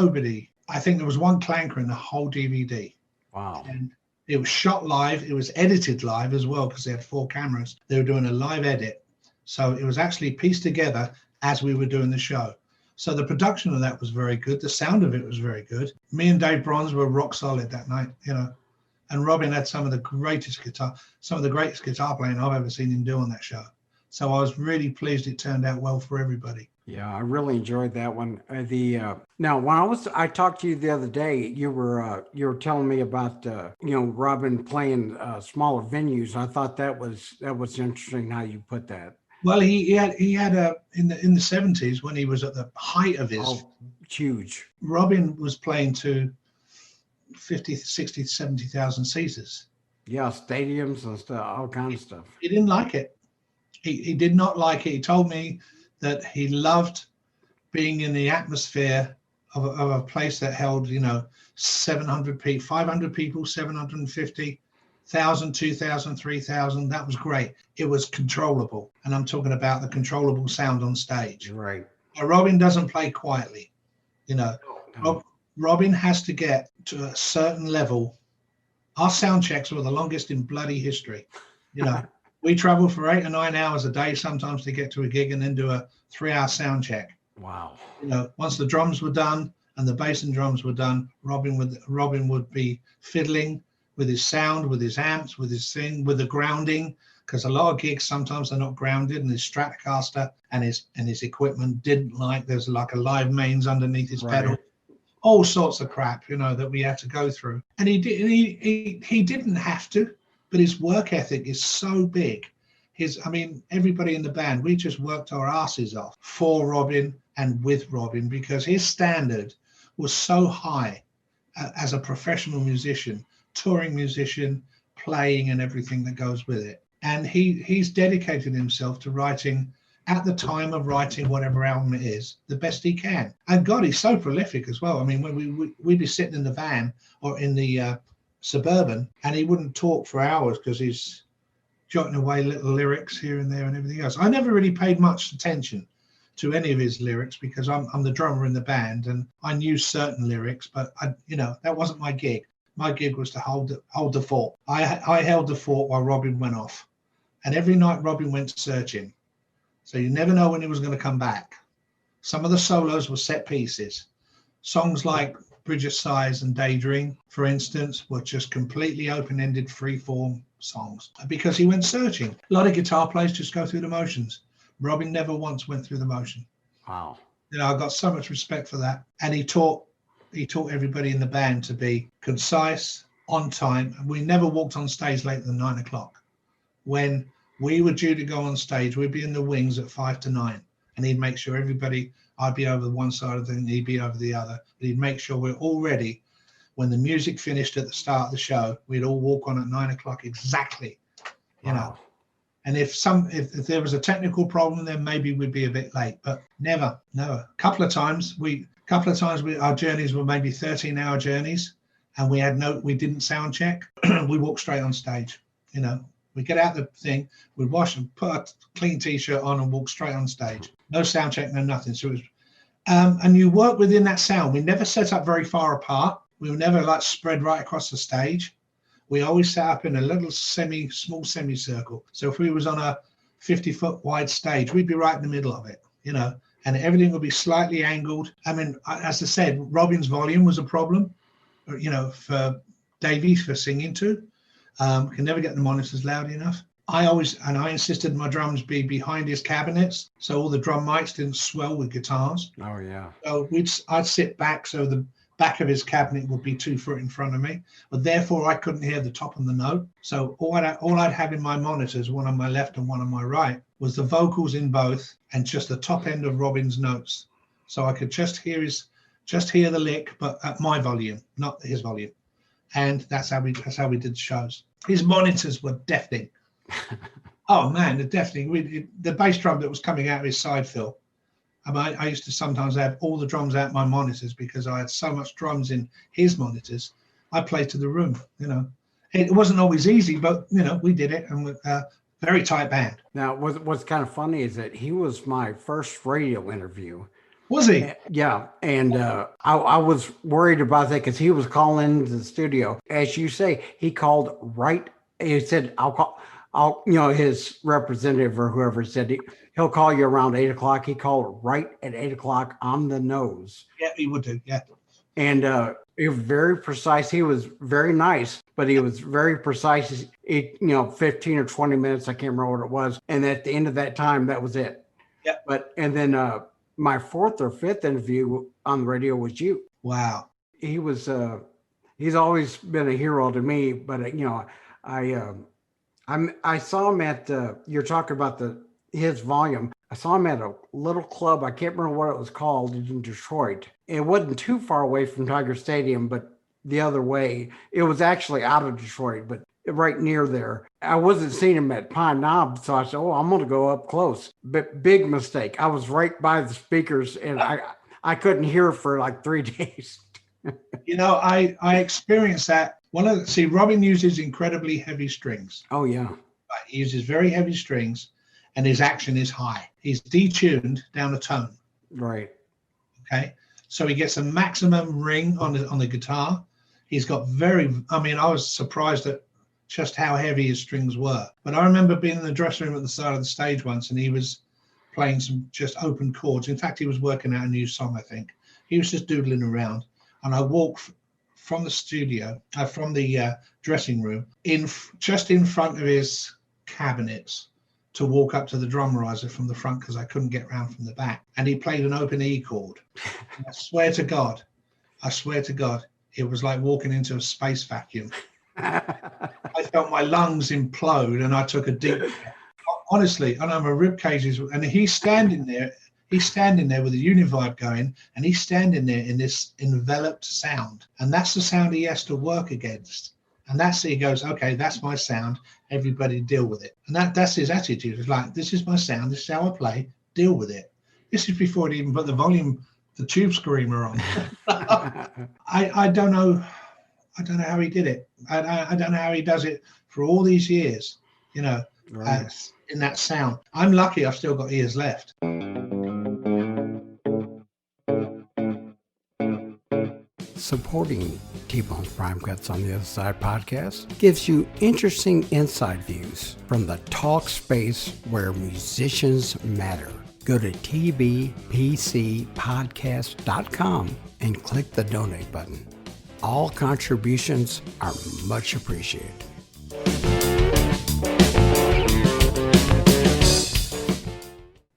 Speaker 3: I think there was one clanker in the whole DVD.
Speaker 2: Wow.
Speaker 3: And it was shot live. It was edited live as well because they had 4 cameras. They were doing a live edit. So it was actually pieced together as we were doing the show. So the production of that was very good. The sound of it was very good. Me and Dave Bronze were rock solid that night, and Robin had some of the greatest guitar playing I've ever seen him do on that show. So I was really pleased it turned out well for everybody.
Speaker 2: Yeah, I really enjoyed that one. Now when I talked to you the other day, you were telling me about Robin playing smaller venues. I thought that was interesting how you put that.
Speaker 3: Well, he had in the 70s when he was at the height of his
Speaker 2: huge.
Speaker 3: Robin was playing to 50, 60, 70,000 seaters.
Speaker 2: Yeah, stadiums and stuff, all kinds of stuff.
Speaker 3: He didn't like it. He did not like it. He told me that he loved being in the atmosphere of a place that held, 700 people, 500 people, 750, 1,000, 2,000, 3,000. That was great. It was controllable. And I'm talking about the controllable sound on stage.
Speaker 2: Right.
Speaker 3: Robin doesn't play quietly.
Speaker 2: No.
Speaker 3: Robin has to get to a certain level. Our sound checks were the longest in bloody history. We travel for 8 or 9 hours a day sometimes to get to a gig and then do a 3-hour sound check.
Speaker 2: Wow.
Speaker 3: Once the drums were done and the bass and drums were done, Robin would be fiddling with his sound, with his amps, with his thing, with the grounding, because a lot of gigs sometimes are not grounded, and his Stratocaster and his equipment didn't like, there's like a live mains underneath his pedal, all sorts of crap, that we had to go through. And he didn't have to, but his work ethic is so big. Everybody in the band, we just worked our asses off for Robin and with Robin, because his standard was so high as a professional musician, touring musician, playing and everything that goes with it. And he's dedicated himself to writing, at the time of writing whatever album it is, the best he can. And God, he's so prolific as well. When we'd be sitting in the van or in the Suburban, and he wouldn't talk for hours because he's jotting away little lyrics here and there and everything else. I never really paid much attention to any of his lyrics because I'm the drummer in the band and I knew certain lyrics, but that wasn't my gig. My gig was to hold the fort. I held the fort while Robin went off, and every night Robin went searching. So you never know when he was going to come back. Some of the solos were set pieces. Songs like Bridge of Sighs and Daydream, for instance, were just completely open-ended, free-form songs because he went searching. A lot of guitar players just go through the motions. Robin never once went through the motion.
Speaker 2: Wow.
Speaker 3: I got so much respect for that. And he taught everybody in the band to be concise, on time. We never walked on stage later than 9 o'clock. When we were due to go on stage, we'd be in the wings at 5 to 9. And he'd make sure I'd be over one side of the thing, he'd be over the other. But he'd make sure we're all ready. When the music finished at the start of the show, we'd all walk on at 9 o'clock exactly,
Speaker 2: Wow.
Speaker 3: And if there was a technical problem, then maybe we'd be a bit late, but never. A couple of times our journeys were maybe 13-hour journeys, and we didn't sound check. We walked straight on stage. We get out the thing, we wash and put a clean t-shirt on and walk straight on stage. No sound check, no nothing. So it was, and you work within that sound. We never set up very far apart. We were never spread right across the stage. We always sat up in a little small semicircle. So if we was on a 50-foot wide stage, we'd be right in the middle of it, and everything would be slightly angled. As I said, Robin's volume was a problem, for Davey for singing to. Can never get the monitors loud enough. I insisted my drums be behind his cabinets, so all the drum mics didn't swell with guitars.
Speaker 2: Oh yeah.
Speaker 3: So I'd sit back so the back of his cabinet would be 2 foot in front of me, but therefore I couldn't hear the top of the note. So all I'd have in my monitors, one on my left and one on my right, was the vocals in both and just the top end of Robin's notes. So I could just hear the lick, but at my volume, not his volume. And that's how we did the shows. His monitors were deafening. Oh man, they're deafening. The bass drum that was coming out of his side fill. I used to sometimes have all the drums out my monitors because I had so much drums in his monitors. I played to the room. It wasn't always easy, but we did it, and with a very tight band.
Speaker 2: Now, what's kind of funny is that he was my first radio interview.
Speaker 3: Was he?
Speaker 2: Yeah, and I was worried about that because he was calling into the studio. As you say, he called right. He said, his representative or whoever said he'll call you around 8 o'clock. He called right at 8 o'clock on the nose.
Speaker 3: Yeah, he would do. Yeah.
Speaker 2: And he was very precise. He was very nice, but he was very precise. 15 or 20 minutes. I can't remember what it was. And at the end of that time, that was it.
Speaker 3: Yeah.
Speaker 2: And then my fourth or fifth interview on the radio was you.
Speaker 3: Wow.
Speaker 2: He was, he's always been a hero to me, but I saw him at, you're talking about his volume. I saw him at a little club. I can't remember what it was called in Detroit. It wasn't too far away from Tiger Stadium, but the other way. It was actually out of Detroit, but right near there. I wasn't seeing him at Pine Knob, so I said, I'm going to go up close. But big mistake. I was right by the speakers, and I couldn't hear for like 3 days.
Speaker 3: I experienced that. Robin uses incredibly heavy strings.
Speaker 2: Oh, yeah.
Speaker 3: He uses very heavy strings, and his action is high. He's detuned down a tone.
Speaker 2: Right.
Speaker 3: Okay. So he gets a maximum ring on the guitar. He's got I was surprised at just how heavy his strings were. But I remember being in the dressing room at the side of the stage once, and he was playing some just open chords. In fact, he was working out a new song, I think. He was just doodling around. And I walked from the studio, from the dressing room, just in front of his cabinets to walk up to the drum riser from the front because I couldn't get round from the back. And he played an open E chord. I swear to God, it was like walking into a space vacuum. I felt my lungs implode, and I took a deep breath. Honestly, I know my rib cages, and he's standing there with a Univibe going, and he's standing there in this enveloped sound. And that's the sound he has to work against. And he goes, okay, that's my sound. Everybody deal with it. And that's his attitude. It's like, this is my sound. This is how I play. Deal with it. This is before he even put the tube screamer on. I don't know. I don't know how he did it. I don't know how he does it for all these years, right. In that sound. I'm lucky I've still got ears left.
Speaker 2: Supporting T-Bone's Prime Cuts on the Other Side podcast gives you interesting inside views from the talk space where musicians matter. Go to TBPCpodcast.com and click the donate button. All contributions are much appreciated.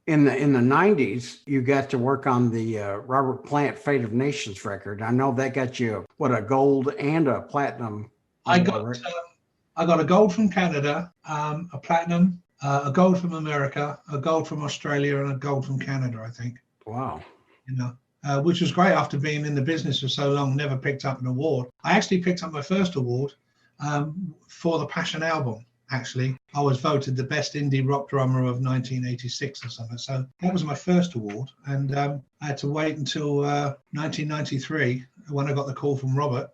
Speaker 2: In the 90s, you got to work on the Robert Plant Fate of Nations record. I know that got you a gold and a platinum.
Speaker 3: I got a gold from Canada, a platinum, a gold from America, a gold from Australia, and a gold from Canada, I think.
Speaker 2: Wow.
Speaker 3: Which was great after being in the business for so long, never picked up an award. I actually picked up my first award for the Passion album. Actually, I was voted the best indie rock drummer of 1986 or something. So that was my first award. And I had to wait until 1993 when I got the call from Robert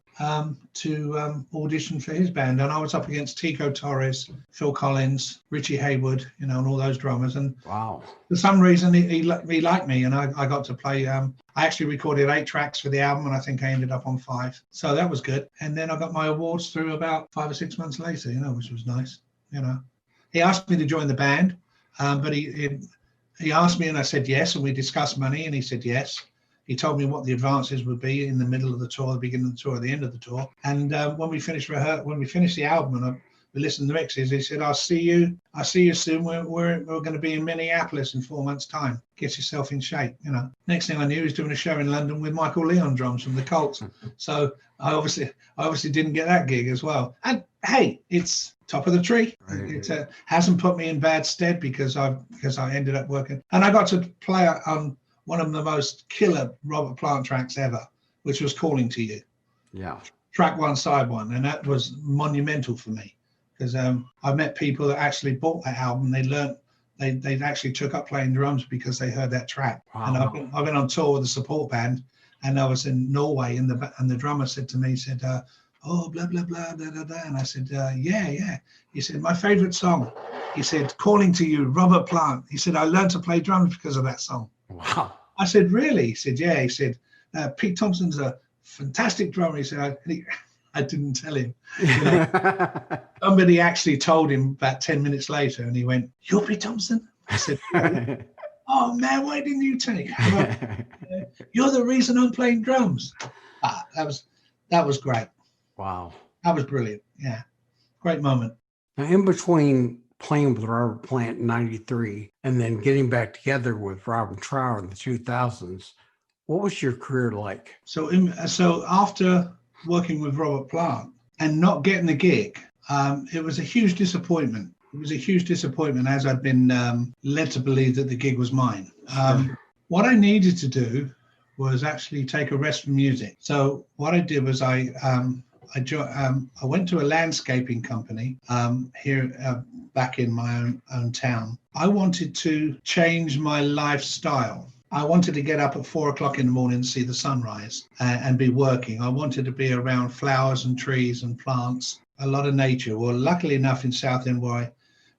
Speaker 3: to audition for his band. And I was up against Tico Torres, Phil Collins, Richie Haywood, and all those drummers. And
Speaker 2: wow,
Speaker 3: for some reason he liked me, and I got to play. I actually recorded 8 tracks for the album, and I think I ended up on 5. So that was good. And then I got my awards through about 5 or 6 months later, which was nice. He asked me to join the band, but he asked me, and I said yes, and we discussed money, and he said yes. He told me what the advances would be in the middle of the tour, the beginning of the tour, the end of the tour. And when we finished the album and we listened to the mixes, he said, I'll see you soon. We're going to be in Minneapolis in 4 months' time. Get yourself in shape, Next thing I knew, he was doing a show in London with Michael Leon drums from the Colts. So I obviously didn't get that gig as well. And hey, it's top of the tree. Right. It hasn't put me in bad stead because I ended up working. And I got to play on one of the most killer Robert Plant tracks ever, which was Calling to You.
Speaker 2: Yeah.
Speaker 3: Track 1, side 1. And that was monumental for me because I met people that actually bought that album. They actually took up playing drums because they heard that track. Wow. And I've been on tour with the support band, and I was in Norway, and the drummer said to me, oh, blah, blah, blah, da, da, da. And I said, yeah. He said, my favorite song. He said, Calling to You, Robert Plant. He said, I learned to play drums because of that song.
Speaker 2: Wow.
Speaker 3: I said, really? He said, yeah. He said, Pete Thompson's a fantastic drummer. He said, I didn't tell him. You know, somebody actually told him about 10 minutes later, and he went, "You're Pete Thompson?" I said, "Yeah." "Oh man, why didn't you tell me?" "You're the reason I'm playing drums." That was great.
Speaker 2: Wow.
Speaker 3: That was brilliant. Yeah, great moment.
Speaker 2: Now, in between playing with Robert Plant in '93 and then getting back together with Robin Trower in the 2000s, what was your career like?
Speaker 3: So after working with Robert Plant and not getting the gig, it was a huge disappointment. It was a huge disappointment, as I'd been led to believe that the gig was mine. What I needed to do was actually take a rest from music. So what I did was I went to a landscaping company here back in my own town. I wanted to change my lifestyle. I wanted to get up at 4 o'clock in the morning to see the sunrise and be working. I wanted to be around flowers and trees and plants, a lot of nature. Well, luckily enough in Southend, where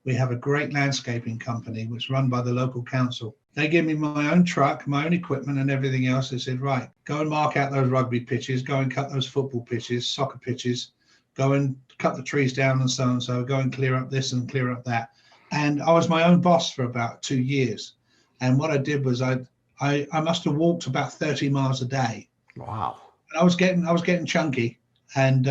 Speaker 3: we have a great landscaping company which is run by the local council. They gave me my own truck, my own equipment and everything else. They said, right, go and mark out those rugby pitches, go and cut those football pitches, soccer pitches, go and cut the trees down and so, go and clear up this and clear up that. And I was my own boss for about 2 years. And what I did was I must have walked about 30 miles a day.
Speaker 2: Wow.
Speaker 3: And I was getting chunky, and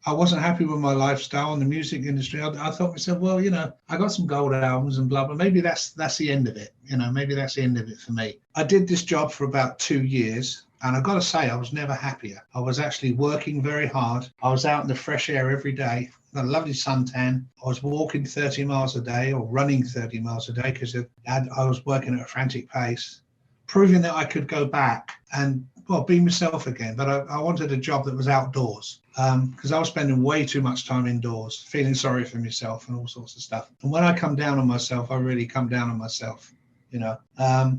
Speaker 3: I wasn't happy with my lifestyle in the music industry. I thought to myself, well, you know, I got some gold albums and blah, blah. Maybe that's the end of it. You know, maybe that's the end of it for me. I did this job for about 2 years, and I got to say, I was never happier. I was actually working very hard. I was out in the fresh air every day. Got a lovely suntan. I was walking 30 miles a day or running 30 miles a day because I was working at a frantic pace, proving that I could go back and, well, be myself again. But I wanted a job that was outdoors because I was spending way too much time indoors, feeling sorry for myself and all sorts of stuff. And when I come down on myself, I really come down on myself, you know.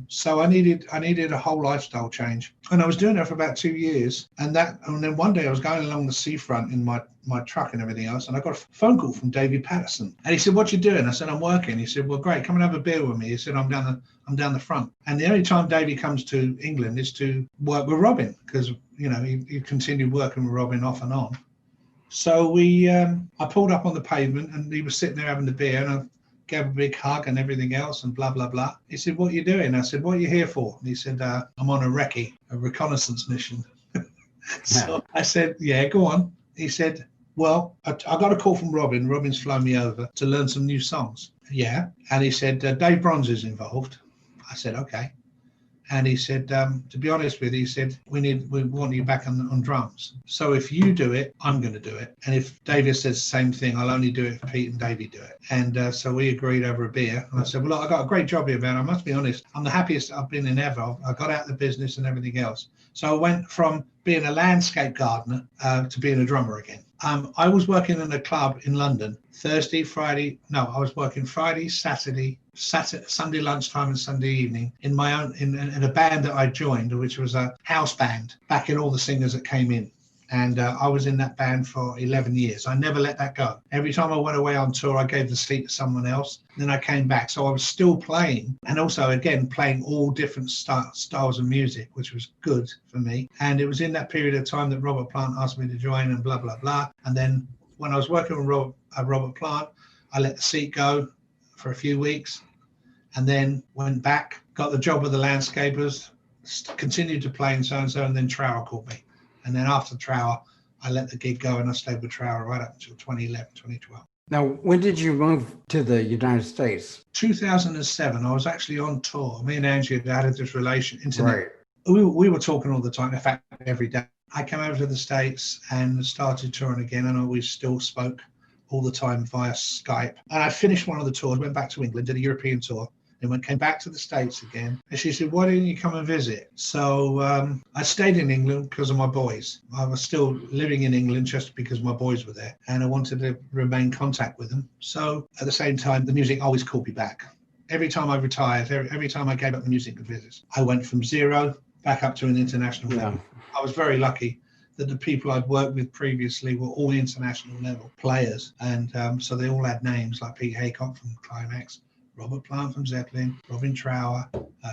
Speaker 3: So I needed a whole lifestyle change. And I was doing that for about 2 years. And then one day I was going along the seafront in my truck and everything else, and I got a phone call from David Patterson, and he said, "What you doing?" I said, "I'm working." He said, "Well, great, come and have a beer with me." He said, I'm down the front. And the only time David comes to England is to work with Robin, because, you know, he continued working with Robin off and on. So I pulled up on the pavement, and he was sitting there having the beer, and I gave him a big hug and everything else and blah, blah, blah. He said, "What are you doing?" I said, "What are you here for?" And he said, "I'm on a recce, a reconnaissance mission." So I said, "Yeah, go on." He said, "Well, I got a call from Robin. Robin's flown me over to learn some new songs." "Yeah." And he said, "Dave Bronze is involved." I said, "Okay." And he said, to be honest with you, he said, we want you back on drums. So if you do it, I'm going to do it. And if David says the same thing, I'll only do it if Pete and Davey do it. And so we agreed over a beer. And I said, "Well, look, I got a great job here, man. I must be honest. I'm the happiest I've been in ever. I got out of the business and everything else." So I went from being a landscape gardener to being a drummer again. I was working in a club in London I was working Friday, Saturday, Sunday lunchtime and Sunday evening in my own, in a band that I joined, which was a house band, backing all the singers that came in. And I was in that band for 11 years. I never let that go. Every time I went away on tour, I gave the seat to someone else. Then I came back. So I was still playing, and also, again, playing all different styles of music, which was good for me. And it was in that period of time that Robert Plant asked me to join and blah, blah, blah. And then when I was working with Robert Plant, I let the seat go for a few weeks and then went back, got the job with the landscapers, continued to play and so, and then Trower called me. And then after Trower, I let the gig go and I stayed with Trower right up until 2011, 2012.
Speaker 2: Now, when did you move to the United States?
Speaker 3: 2007, I was actually on tour. Me and Angie had this relation.
Speaker 2: Right.
Speaker 3: We were talking all the time, in fact, every day. I came over to the States and started touring again, and we still spoke all the time via Skype. And I finished one of the tours, went back to England, did a European tour, then came back to the States again. And she said, "Why didn't you come and visit?" So I stayed in England because of my boys. I was still living in England just because my boys were there, and I wanted to remain in contact with them. So at the same time, the music always called me back. Every time I retired, every time I gave up the music business, I went from zero back up to an international level. I was very lucky that the people I'd worked with previously were all international level players. And so they all had names like Pete Hayock from Climax, Robert Plant from Zeppelin, Robin Trower,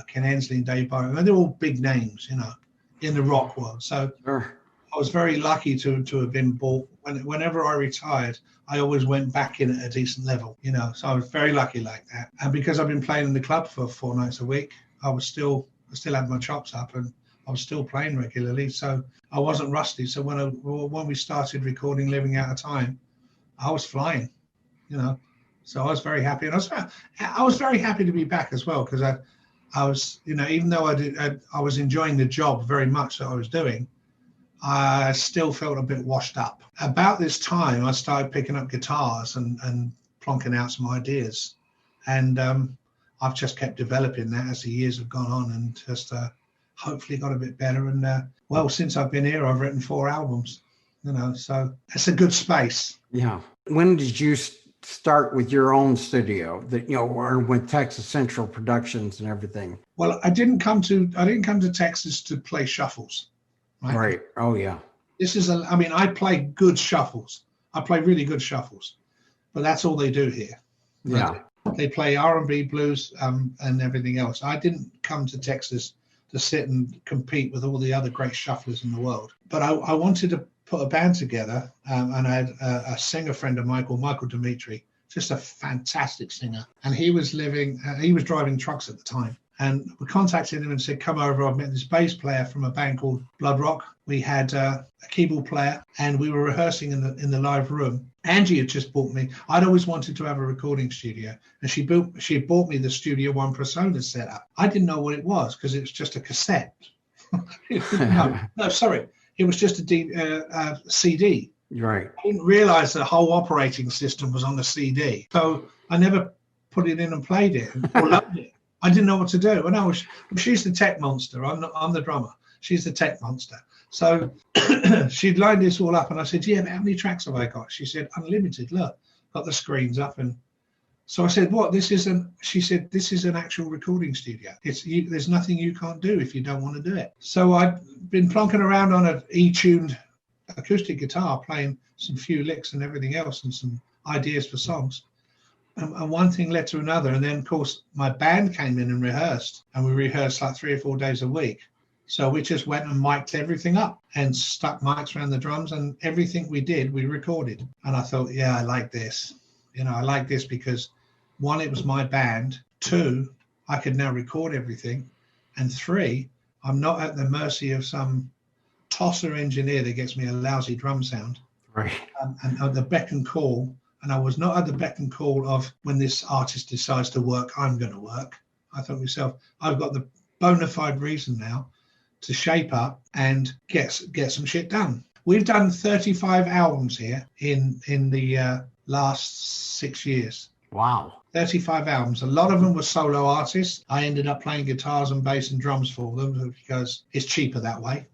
Speaker 3: Ken Hensley and Dave Byron. They're all big names, you know, in the rock world. So I was very lucky to have been bought. Whenever I retired, I always went back in at a decent level, So I was very lucky like that. And because I've been playing in the club for 4 nights a week, I still had my chops up, and I was still playing regularly. So I wasn't rusty. So when we started recording Living Out of Time, I was flying, So I was very happy, and I was very happy to be back as well, because I was, even though I was enjoying the job very much that I was doing, I still felt a bit washed up. About this time, I started picking up guitars and plonking out some ideas. And I've just kept developing that as the years have gone on, and just hopefully got a bit better. And since I've been here, I've written 4 albums, so it's a good space.
Speaker 2: Yeah. When did you start with your own studio or with Texas Central Productions and everything?
Speaker 3: Well, I didn't come to Texas to play shuffles.
Speaker 2: Right. Oh, yeah.
Speaker 3: I play good shuffles. I play really good shuffles, but that's all they do here.
Speaker 2: Yeah.
Speaker 3: They play R&B, blues, and everything else. I didn't come to Texas to sit and compete with all the other great shufflers in the world. But I wanted to put a band together, and I had a singer friend of mine called Michael Dimitri, just a fantastic singer. And he was driving trucks at the time. And we contacted him and said, come over. I've met this bass player from a band called Blood Rock. We had a keyboard player, and we were rehearsing in the live room. Angie had just bought me. I'd always wanted to have a recording studio, and she had bought me the Studio One Persona setup. I didn't know what it was, because it was just a cassette. No, sorry. It was just a CD.
Speaker 2: Right.
Speaker 3: I didn't realize the whole operating system was on the CD. So I never put it in and played it or loved it. I didn't know what to do. And she's the tech monster. I'm the drummer. She's the tech monster. So she'd lined this all up, and I said, yeah, how many tracks have I got? She said, unlimited. Look, got the screens up. And so I said, what? She said, this is an actual recording studio. There's nothing you can't do if you don't want to do it. So I'd been plonking around on an E-tuned acoustic guitar, playing some few licks and everything else, and some ideas for songs. And one thing led to another. And then, of course, my band came in and rehearsed. And we rehearsed like 3 or 4 days a week. So we just went and mic'd everything up and stuck mics around the drums. And everything we did, we recorded. And I thought, yeah, I like this. I like this because, 1, it was my band. 2, I could now record everything. And 3, I'm not at the mercy of some tosser engineer that gets me a lousy drum sound.
Speaker 2: Right.
Speaker 3: And at the beck and call. And I was not at the beck and call of, when this artist decides to work, I'm going to work. I thought to myself, I've got the bona fide reason now to shape up and get some shit done. We've done 35 albums here in the last 6 years.
Speaker 2: Wow.
Speaker 3: 35 albums. A lot of them were solo artists. I ended up playing guitars and bass and drums for them because it's cheaper that way,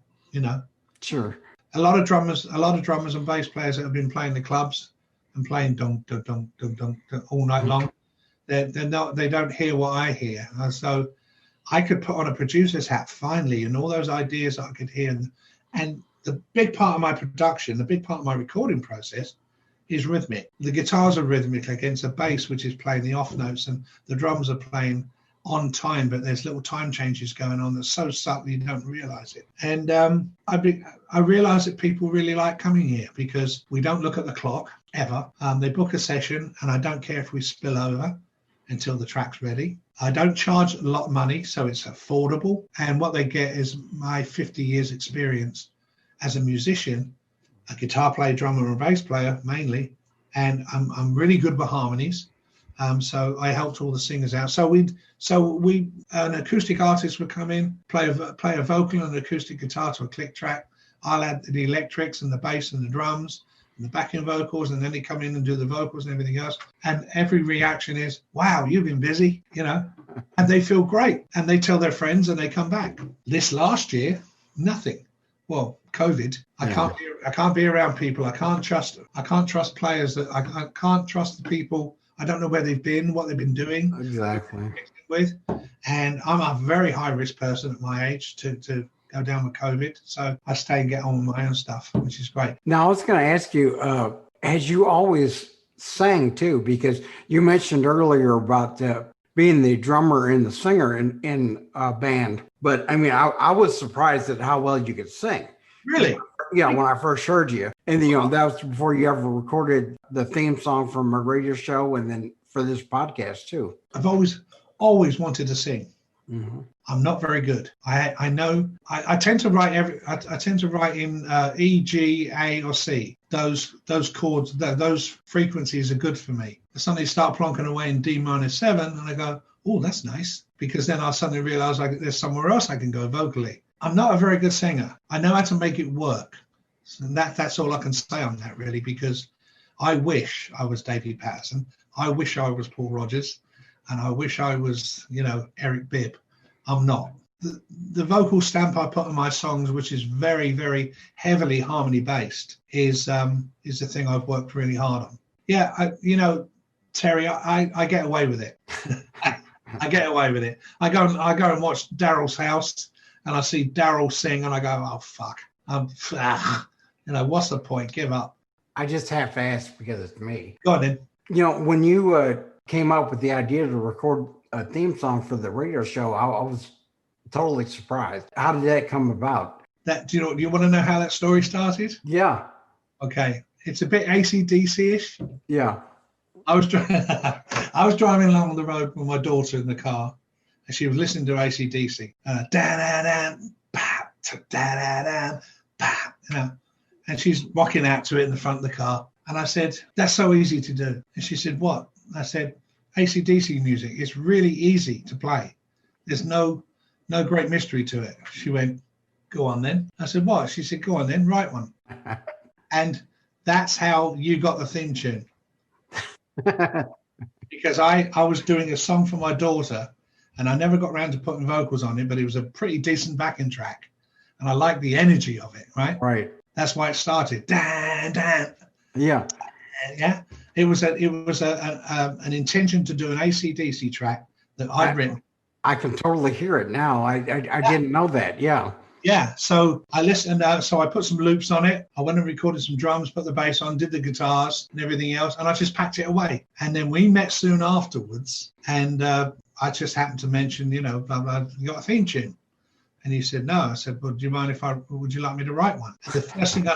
Speaker 2: Sure.
Speaker 3: A lot of drummers and bass players that have been playing the clubs and playing dong dong dong dong dong all night long. They don't hear what I hear. So I could put on a producer's hat finally, and all those ideas I could hear. And the big part of my production, the big part of my recording process is rhythmic. The guitars are rhythmic against the bass, which is playing the off notes, and the drums are playing on time, but there's little time changes going on that's so subtle you don't realize it. And I realized that people really like coming here because we don't look at the clock ever. They book a session, and I don't care if we spill over until the track's ready. I don't charge a lot of money, so it's affordable. And what they get is my 50 years experience as a musician, a guitar player, drummer, and bass player mainly. And I'm really good with harmonies. So I helped all the singers out. So an acoustic artist would come in, play a vocal and an acoustic guitar to a click track. I'll add the electrics and the bass and the drums and the backing vocals, and then they come in and do the vocals and everything else. And every reaction is, wow, you've been busy, and they feel great. And they tell their friends and they come back. This last year, nothing. Well, COVID. I can't be around people. I can't trust players. I can't trust the people. I don't know where they've been, what they've been doing.
Speaker 2: Exactly.
Speaker 3: And I'm a very high risk person at my age to go down with COVID. So I stay and get on with my own stuff, which is great.
Speaker 2: Now, I was going to ask you, has you always sang too? Because you mentioned earlier about being the drummer and the singer in a band. But I mean, I was surprised at how well you could sing.
Speaker 3: Really?
Speaker 2: when I first heard you. And that was before you ever recorded the theme song from a radio show and then for this podcast too.
Speaker 3: I've always wanted to sing. Mm-hmm. I'm not very good. I know I tend to write I tend to write in E, G, A, or C. Those chords, those frequencies are good for me. I suddenly start plonking away in D-7 and I go, oh, that's nice, because then I'll suddenly realize there's somewhere else I can go vocally. I'm not a very good singer. I know how to make it work. And that's all I can say on that, really, because I wish I was Davey Patterson. I wish I was Paul Rodgers. And I wish I was, Eric Bibb. I'm not. The vocal stamp I put on my songs, which is very, very heavily harmony based, is the thing I've worked really hard on. Yeah, Terry, I get away with it. I get away with it. I go and watch Daryl's house, and I see Daryl sing, and I go, oh fuck, what's the point? Give up.
Speaker 2: I just have to ask because it's me.
Speaker 3: Go on then.
Speaker 2: When you came up with the idea to record a theme song for the radio show, I was totally surprised. How did that come about?
Speaker 3: Do you want to know how that story started?
Speaker 2: Yeah.
Speaker 3: Okay. It's a bit AC/DC-ish.
Speaker 2: Yeah.
Speaker 3: I was driving along the road with my daughter in the car, and she was listening to AC/DC. And she's rocking out to it in the front of the car. And I said, that's so easy to do. And she said, what? I said, AC/DC music. It's really easy to play. There's no great mystery to it. She went, go on then. I said, what? She said, go on then, write one. And that's how you got the theme tune. Because I was doing a song for my daughter, and I never got around to putting vocals on it, but it was a pretty decent backing track. And I liked the energy of it, right?
Speaker 2: Right.
Speaker 3: That's why it started. Dan, dan.
Speaker 2: Yeah.
Speaker 3: Yeah. It was an intention to do an AC/DC track that I'd written.
Speaker 2: I can totally hear it now. I didn't know that. Yeah.
Speaker 3: Yeah. So I listened. So I put some loops on it. I went and recorded some drums, put the bass on, did the guitars and everything else, and I just packed it away. And then we met soon afterwards, and I just happened to mention, blah, blah, you got a theme tune. And he said, no. I said, well, do you mind would you like me to write one? And the first thing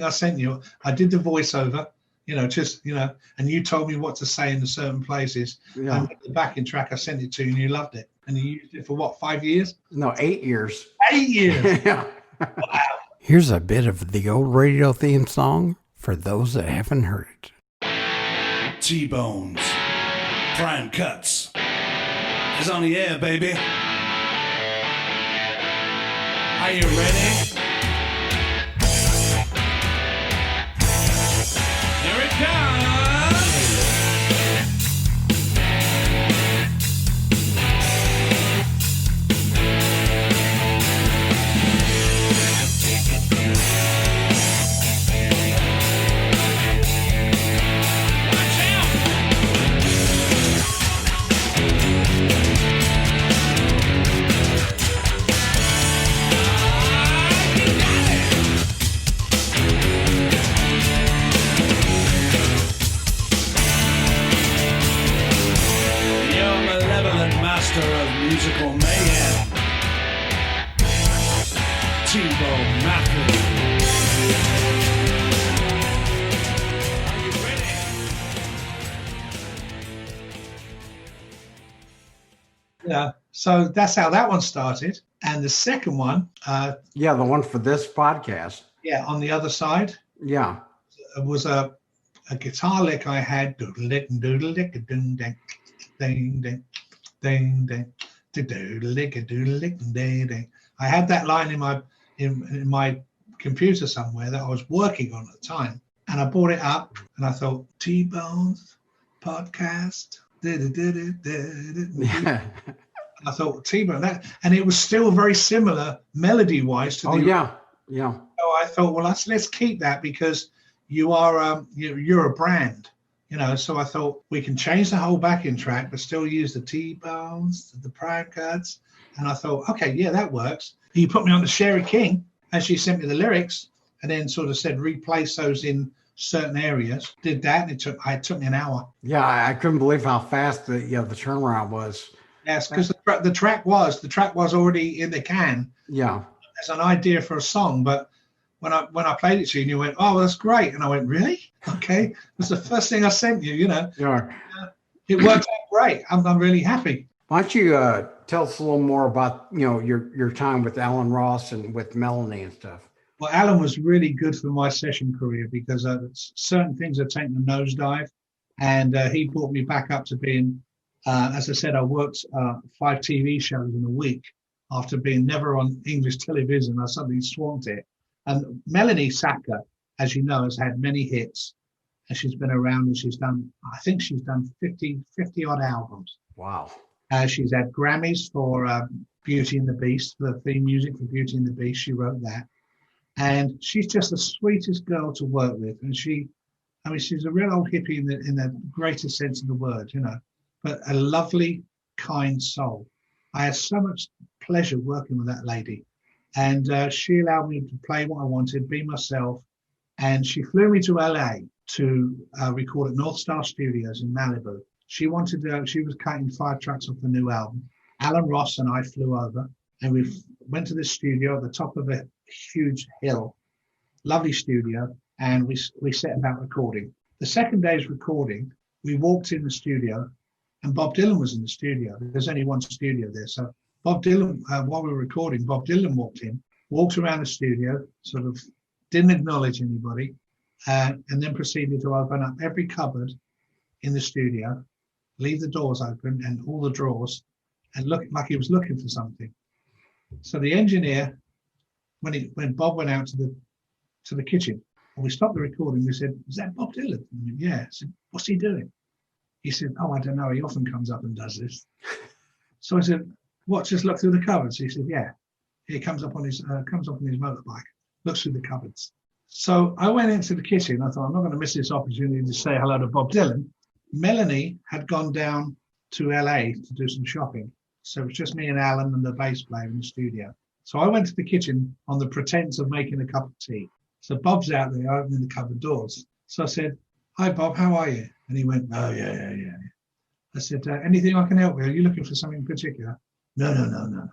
Speaker 3: I sent you, I did the voiceover, and you told me what to say in the certain places. Yeah. And the backing track, I sent it to you and you loved it. And you used it for what, 5 years?
Speaker 2: No, 8 years.
Speaker 3: 8 years.
Speaker 2: Yeah.
Speaker 3: Wow.
Speaker 2: Here's a bit of the old radio theme song for those that haven't heard it.
Speaker 1: T-Bones, Prime Cuts is on the air, baby. Are you ready? Here it comes! Watch out! Master of musical mayhem, T-Bone Matthew. Are you ready?
Speaker 3: Yeah. So that's how that one started. And the second one,
Speaker 2: the one for this podcast.
Speaker 3: Yeah, on the other side.
Speaker 2: Yeah,
Speaker 3: was a guitar lick I had. Doodle lick, doodle lick, ding ding, ding ding. Ding ding, doodle lick, ding ding. I had that line in my computer somewhere that I was working on at the time, and I brought it up and I thought T-Bones Podcast. Yeah. I thought T-Bone that, and it was still very similar melody wise to the.
Speaker 2: Yeah.
Speaker 3: So I thought, well, let's keep that because you are you're a brand. So I thought we can change the whole backing track, but still use the T-Bones, the prime cuts. And I thought, okay, yeah, that works. He put me on to Sherry King, and she sent me the lyrics, and then sort of said replace those in certain areas. Did that, and it took me an hour.
Speaker 2: Yeah, I couldn't believe how fast the turnaround was.
Speaker 3: Yes, because the track was already in the can.
Speaker 2: Yeah,
Speaker 3: as an idea for a song, but when I played it to you, and you went, "Oh, well, that's great," and I went, "Really? Okay." It was the first thing I sent you.
Speaker 2: Yeah.
Speaker 3: It worked out great. I'm really happy.
Speaker 2: Why don't you tell us a little more about your time with Alan Ross and with Melanie and stuff?
Speaker 3: Well, Alan was really good for my session career because certain things had taken a nosedive, and he brought me back up to being, as I said, I worked 5 TV shows in a week after being never on English television. I suddenly swamped it. And Melanie Sacker, as you know, has had many hits, and she's been around, and I think she's done 50 odd albums.
Speaker 2: Wow.
Speaker 3: She's had Grammys for Beauty and the Beast, the theme music for Beauty and the Beast. She wrote that. And she's just the sweetest girl to work with. And she's a real old hippie in the greatest sense of the word, but a lovely, kind soul. I had so much pleasure working with that lady. And she allowed me to play what I wanted, be myself. And she flew me to LA to record at North Star Studios in Malibu. She was cutting 5 tracks off the new album. Alan Ross and I flew over, and we went to this studio at the top of a huge hill, lovely studio, and we set about recording. The second day's recording, we walked in the studio, and Bob Dylan was in the studio. There's only one studio there, so Bob Dylan, while we were recording, Bob Dylan walked around the studio, sort of didn't acknowledge anybody, and then proceeded to open up every cupboard in the studio, leave the doors open and all the drawers, and look like he was looking for something. So the engineer, when Bob went out to the kitchen, and we stopped the recording, we said, "Is that Bob Dylan?" We went, "Yeah." I said, "What's he doing?" He said, "Oh, I don't know. He often comes up and does this." So I said, "What? Just look through the cupboards?" He said, "Yeah." He comes up on his motorbike, looks through the cupboards. So I went into the kitchen. I thought, I'm not going to miss this opportunity to say hello to Bob Dylan. Melanie had gone down to LA to do some shopping. So it was just me and Alan and the bass player in the studio. So I went to the kitchen on the pretense of making a cup of tea. So Bob's out there opening the cupboard doors. So I said, "Hi, Bob, how are you?" And he went, "Oh, yeah. I said, "Anything I can help with? Are you looking for something in particular?" No.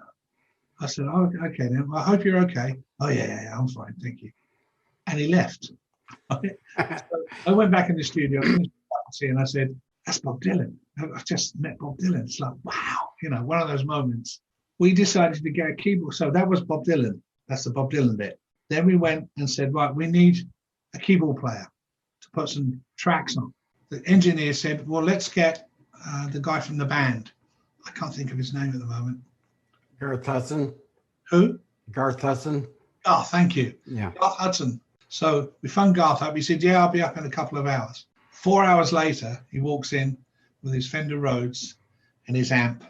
Speaker 3: I said, "Oh, okay then. Well, I hope you're okay." "Oh, yeah, I'm fine, thank you." And he left. So I went back in the studio and I said, "That's Bob Dylan. I've just met Bob Dylan." It's like, wow, one of those moments. We decided to get a keyboard. So that was Bob Dylan. That's the Bob Dylan bit. Then we went and said, right, we need a keyboard player to put some tracks on. The engineer said, well, let's get the guy from the band. I can't think of his name at the moment.
Speaker 2: Garth Hudson.
Speaker 3: Who?
Speaker 2: Garth Hudson.
Speaker 3: Oh, thank you.
Speaker 2: Yeah.
Speaker 3: Garth Hudson. So we phoned Garth up. He said, yeah, I'll be up in a couple of hours. 4 hours later, he walks in with his Fender Rhodes and his amp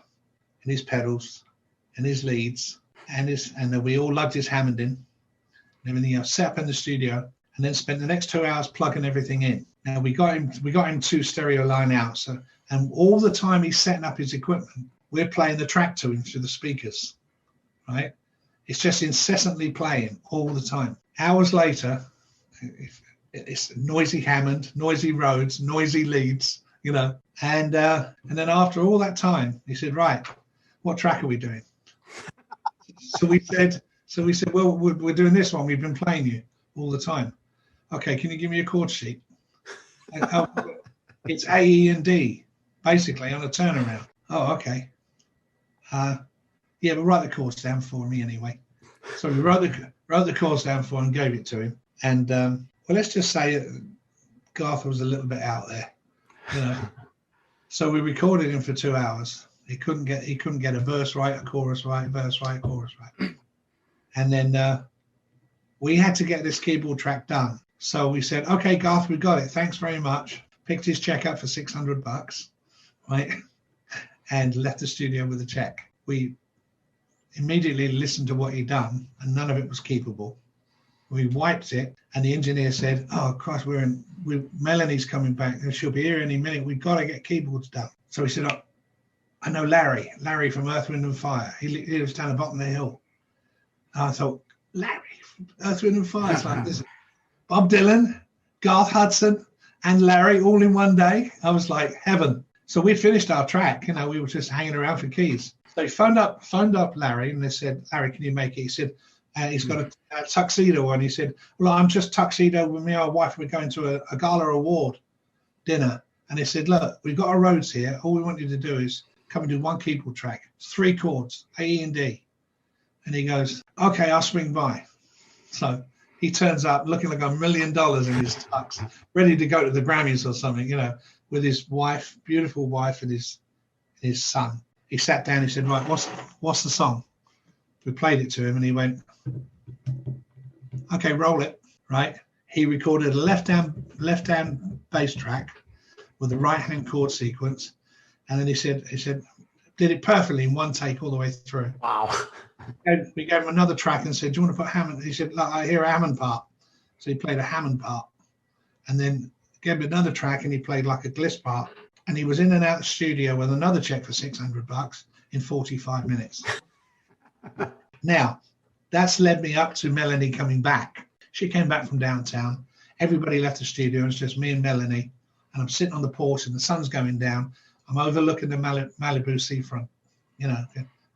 Speaker 3: and his pedals and his leads and then we all lugged his Hammond in and everything else, set up in the studio, and then spent the next 2 hours plugging everything in. Now we got him 2 stereo line out. So, and all the time he's setting up his equipment, we're playing the track to him through the speakers, right? It's just incessantly playing all the time. Hours later, it's noisy Hammond, noisy Rhodes, noisy leads, and then after all that time, he said, right, what track are we doing? So we said, well, we're doing this one. We've been playing you all the time. Okay, can you give me a chord sheet? It's A, E, and D, basically on a turnaround. Oh, okay. Yeah, but write the chords down for me anyway. So we wrote the chords down for him, gave it to him, and well, let's just say Garth was a little bit out there, So we recorded him for 2 hours. He couldn't get a verse right, a chorus right, verse right, chorus right, and then we had to get this keyboard track done. So we said, okay, Garth, we got it. Thanks very much. Picked his check up for $600, right, and left the studio with a check. We immediately listened to what he'd done, and none of it was keepable. We wiped it, and the engineer said, oh, Christ, Melanie's coming back. She'll be here any minute. We've got to get keyboards done. So he said, oh, I know Larry from Earth, Wind and Fire. He lives down the bottom of the hill. And I thought, Larry from Earth, Wind and Fire. It's like this. Bob Dylan, Garth Hudson, and Larry all in one day. I was like, heaven. So we finished our track. We were just hanging around for keys. So he phoned up Larry, and they said, Larry, can you make it? He said, And he's got a tuxedo on. He said, well, I'm just tuxedo with me and my wife. We're going to a gala award dinner. And he said, look, we've got our roads here. All we want you to do is come and do one keyboard track. It's 3 chords, A, E, and D. And he goes, okay, I'll swing by. So he turns up looking like $1 million in his tux, ready to go to the Grammys or something, with his wife, beautiful wife, and his son. He sat down. He said, right, what's the song? We played it to him, and he went, okay, roll it. Right. He recorded a left-hand bass track with a right-hand chord sequence, and then he said, did it perfectly in one take all the way through.
Speaker 2: Wow.
Speaker 3: We gave him another track and said, do you want to put Hammond? He said, look, I hear a Hammond part. So he played a Hammond part. And then gave him another track and he played like a Gliss part. And he was in and out of the studio with another check for $600 in 45 minutes. Now, that's led me up to Melanie coming back. She came back from downtown. Everybody left the studio. It's just me and Melanie. And I'm sitting on the porch and the sun's going down. I'm overlooking the Malibu seafront,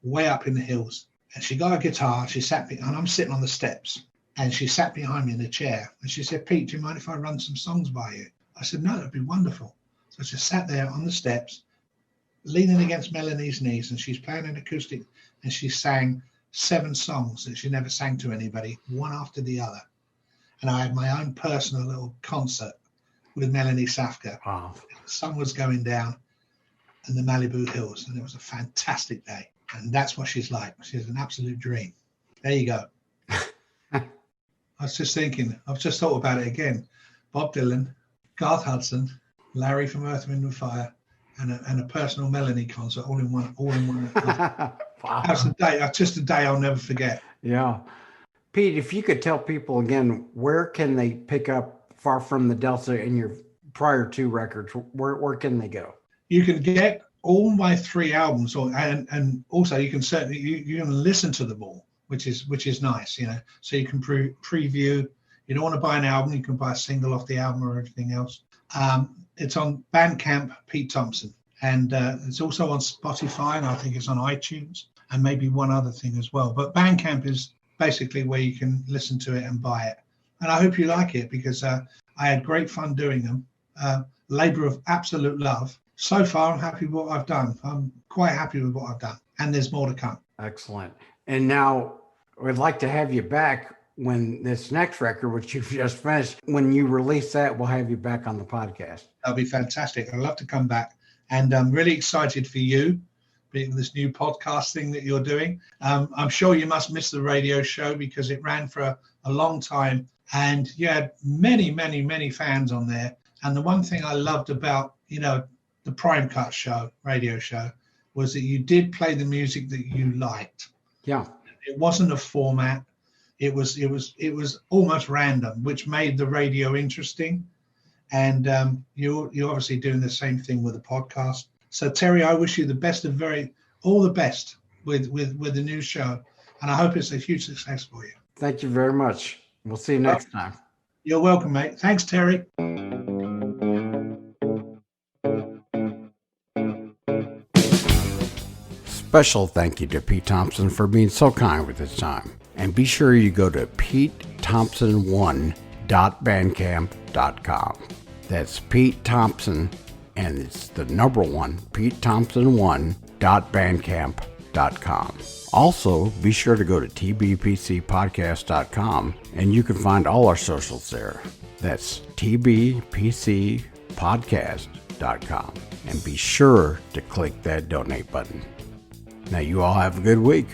Speaker 3: way up in the hills. And she got a guitar. She sat and I'm sitting on the steps. And she sat behind me in a chair. And she said, Pete, do you mind if I run some songs by you? I said, no, that'd be wonderful. So I just sat there on the steps, leaning against Melanie's knees. And she's playing an acoustic. And she sang 7 songs that she never sang to anybody, one after the other. And I had my own personal little concert with Melanie Safka.
Speaker 2: Wow.
Speaker 3: The sun was going down in the Malibu hills. And it was a fantastic day. And that's what she's like. She's an absolute dream. There you go. I was just thinking, I've just thought about it again. Bob Dylan, Garth Hudson, Larry from Earth, Wind and Fire, and a personal Melanie concert all in one.
Speaker 2: Wow.
Speaker 3: That's a day. That's just a day I'll never forget.
Speaker 2: Yeah. Pete, if you could tell people again, where can they pick up Far From the Delta in your prior 2 records? Where can they go? You
Speaker 3: can get all my 3 albums, and also you can certainly you can listen to them all, which is nice, So you can preview. You don't want to buy an album, you can buy a single off the album or everything else. It's on Bandcamp, Pete Thompson, and it's also on Spotify, and I think it's on iTunes, and maybe one other thing as well. But Bandcamp is basically where you can listen to it and buy it. And I hope you like it, because I had great fun doing them. Labor of absolute love. So far, I'm happy with what I've done. I'm quite happy with what I've done. And there's more to come.
Speaker 2: Excellent. And now we'd like to have you back when this next record, which you've just finished, when you release that, we'll have you back on the podcast.
Speaker 3: That'll be fantastic. I'd love to come back. And I'm really excited for you, being this new podcast thing that you're doing. I'm sure you must miss the radio show because it ran for a long time. And you had many, many, many fans on there. And the one thing I loved about, the Prime Cut show, radio show, was that you did play the music that you liked.
Speaker 2: Yeah.
Speaker 3: It wasn't a format. It was almost random, which made the radio interesting. And you're obviously doing the same thing with the podcast. So Terry, I wish you the best of all the best with the new show. And I hope it's a huge success for you.
Speaker 2: Thank you very much. We'll see you next time.
Speaker 3: You're welcome, mate. Thanks, Terry.
Speaker 2: Special thank you to Pete Thompson for being so kind with his time. And be sure you go to PeteThompson1.bandcamp.com. That's Pete Thompson, and it's the number 1, PeteThompson1.bandcamp.com. Also, be sure to go to TBPCPodcast.com, and you can find all our socials there. That's TBPCPodcast.com. And be sure to click that donate button. Now, you all have a good week.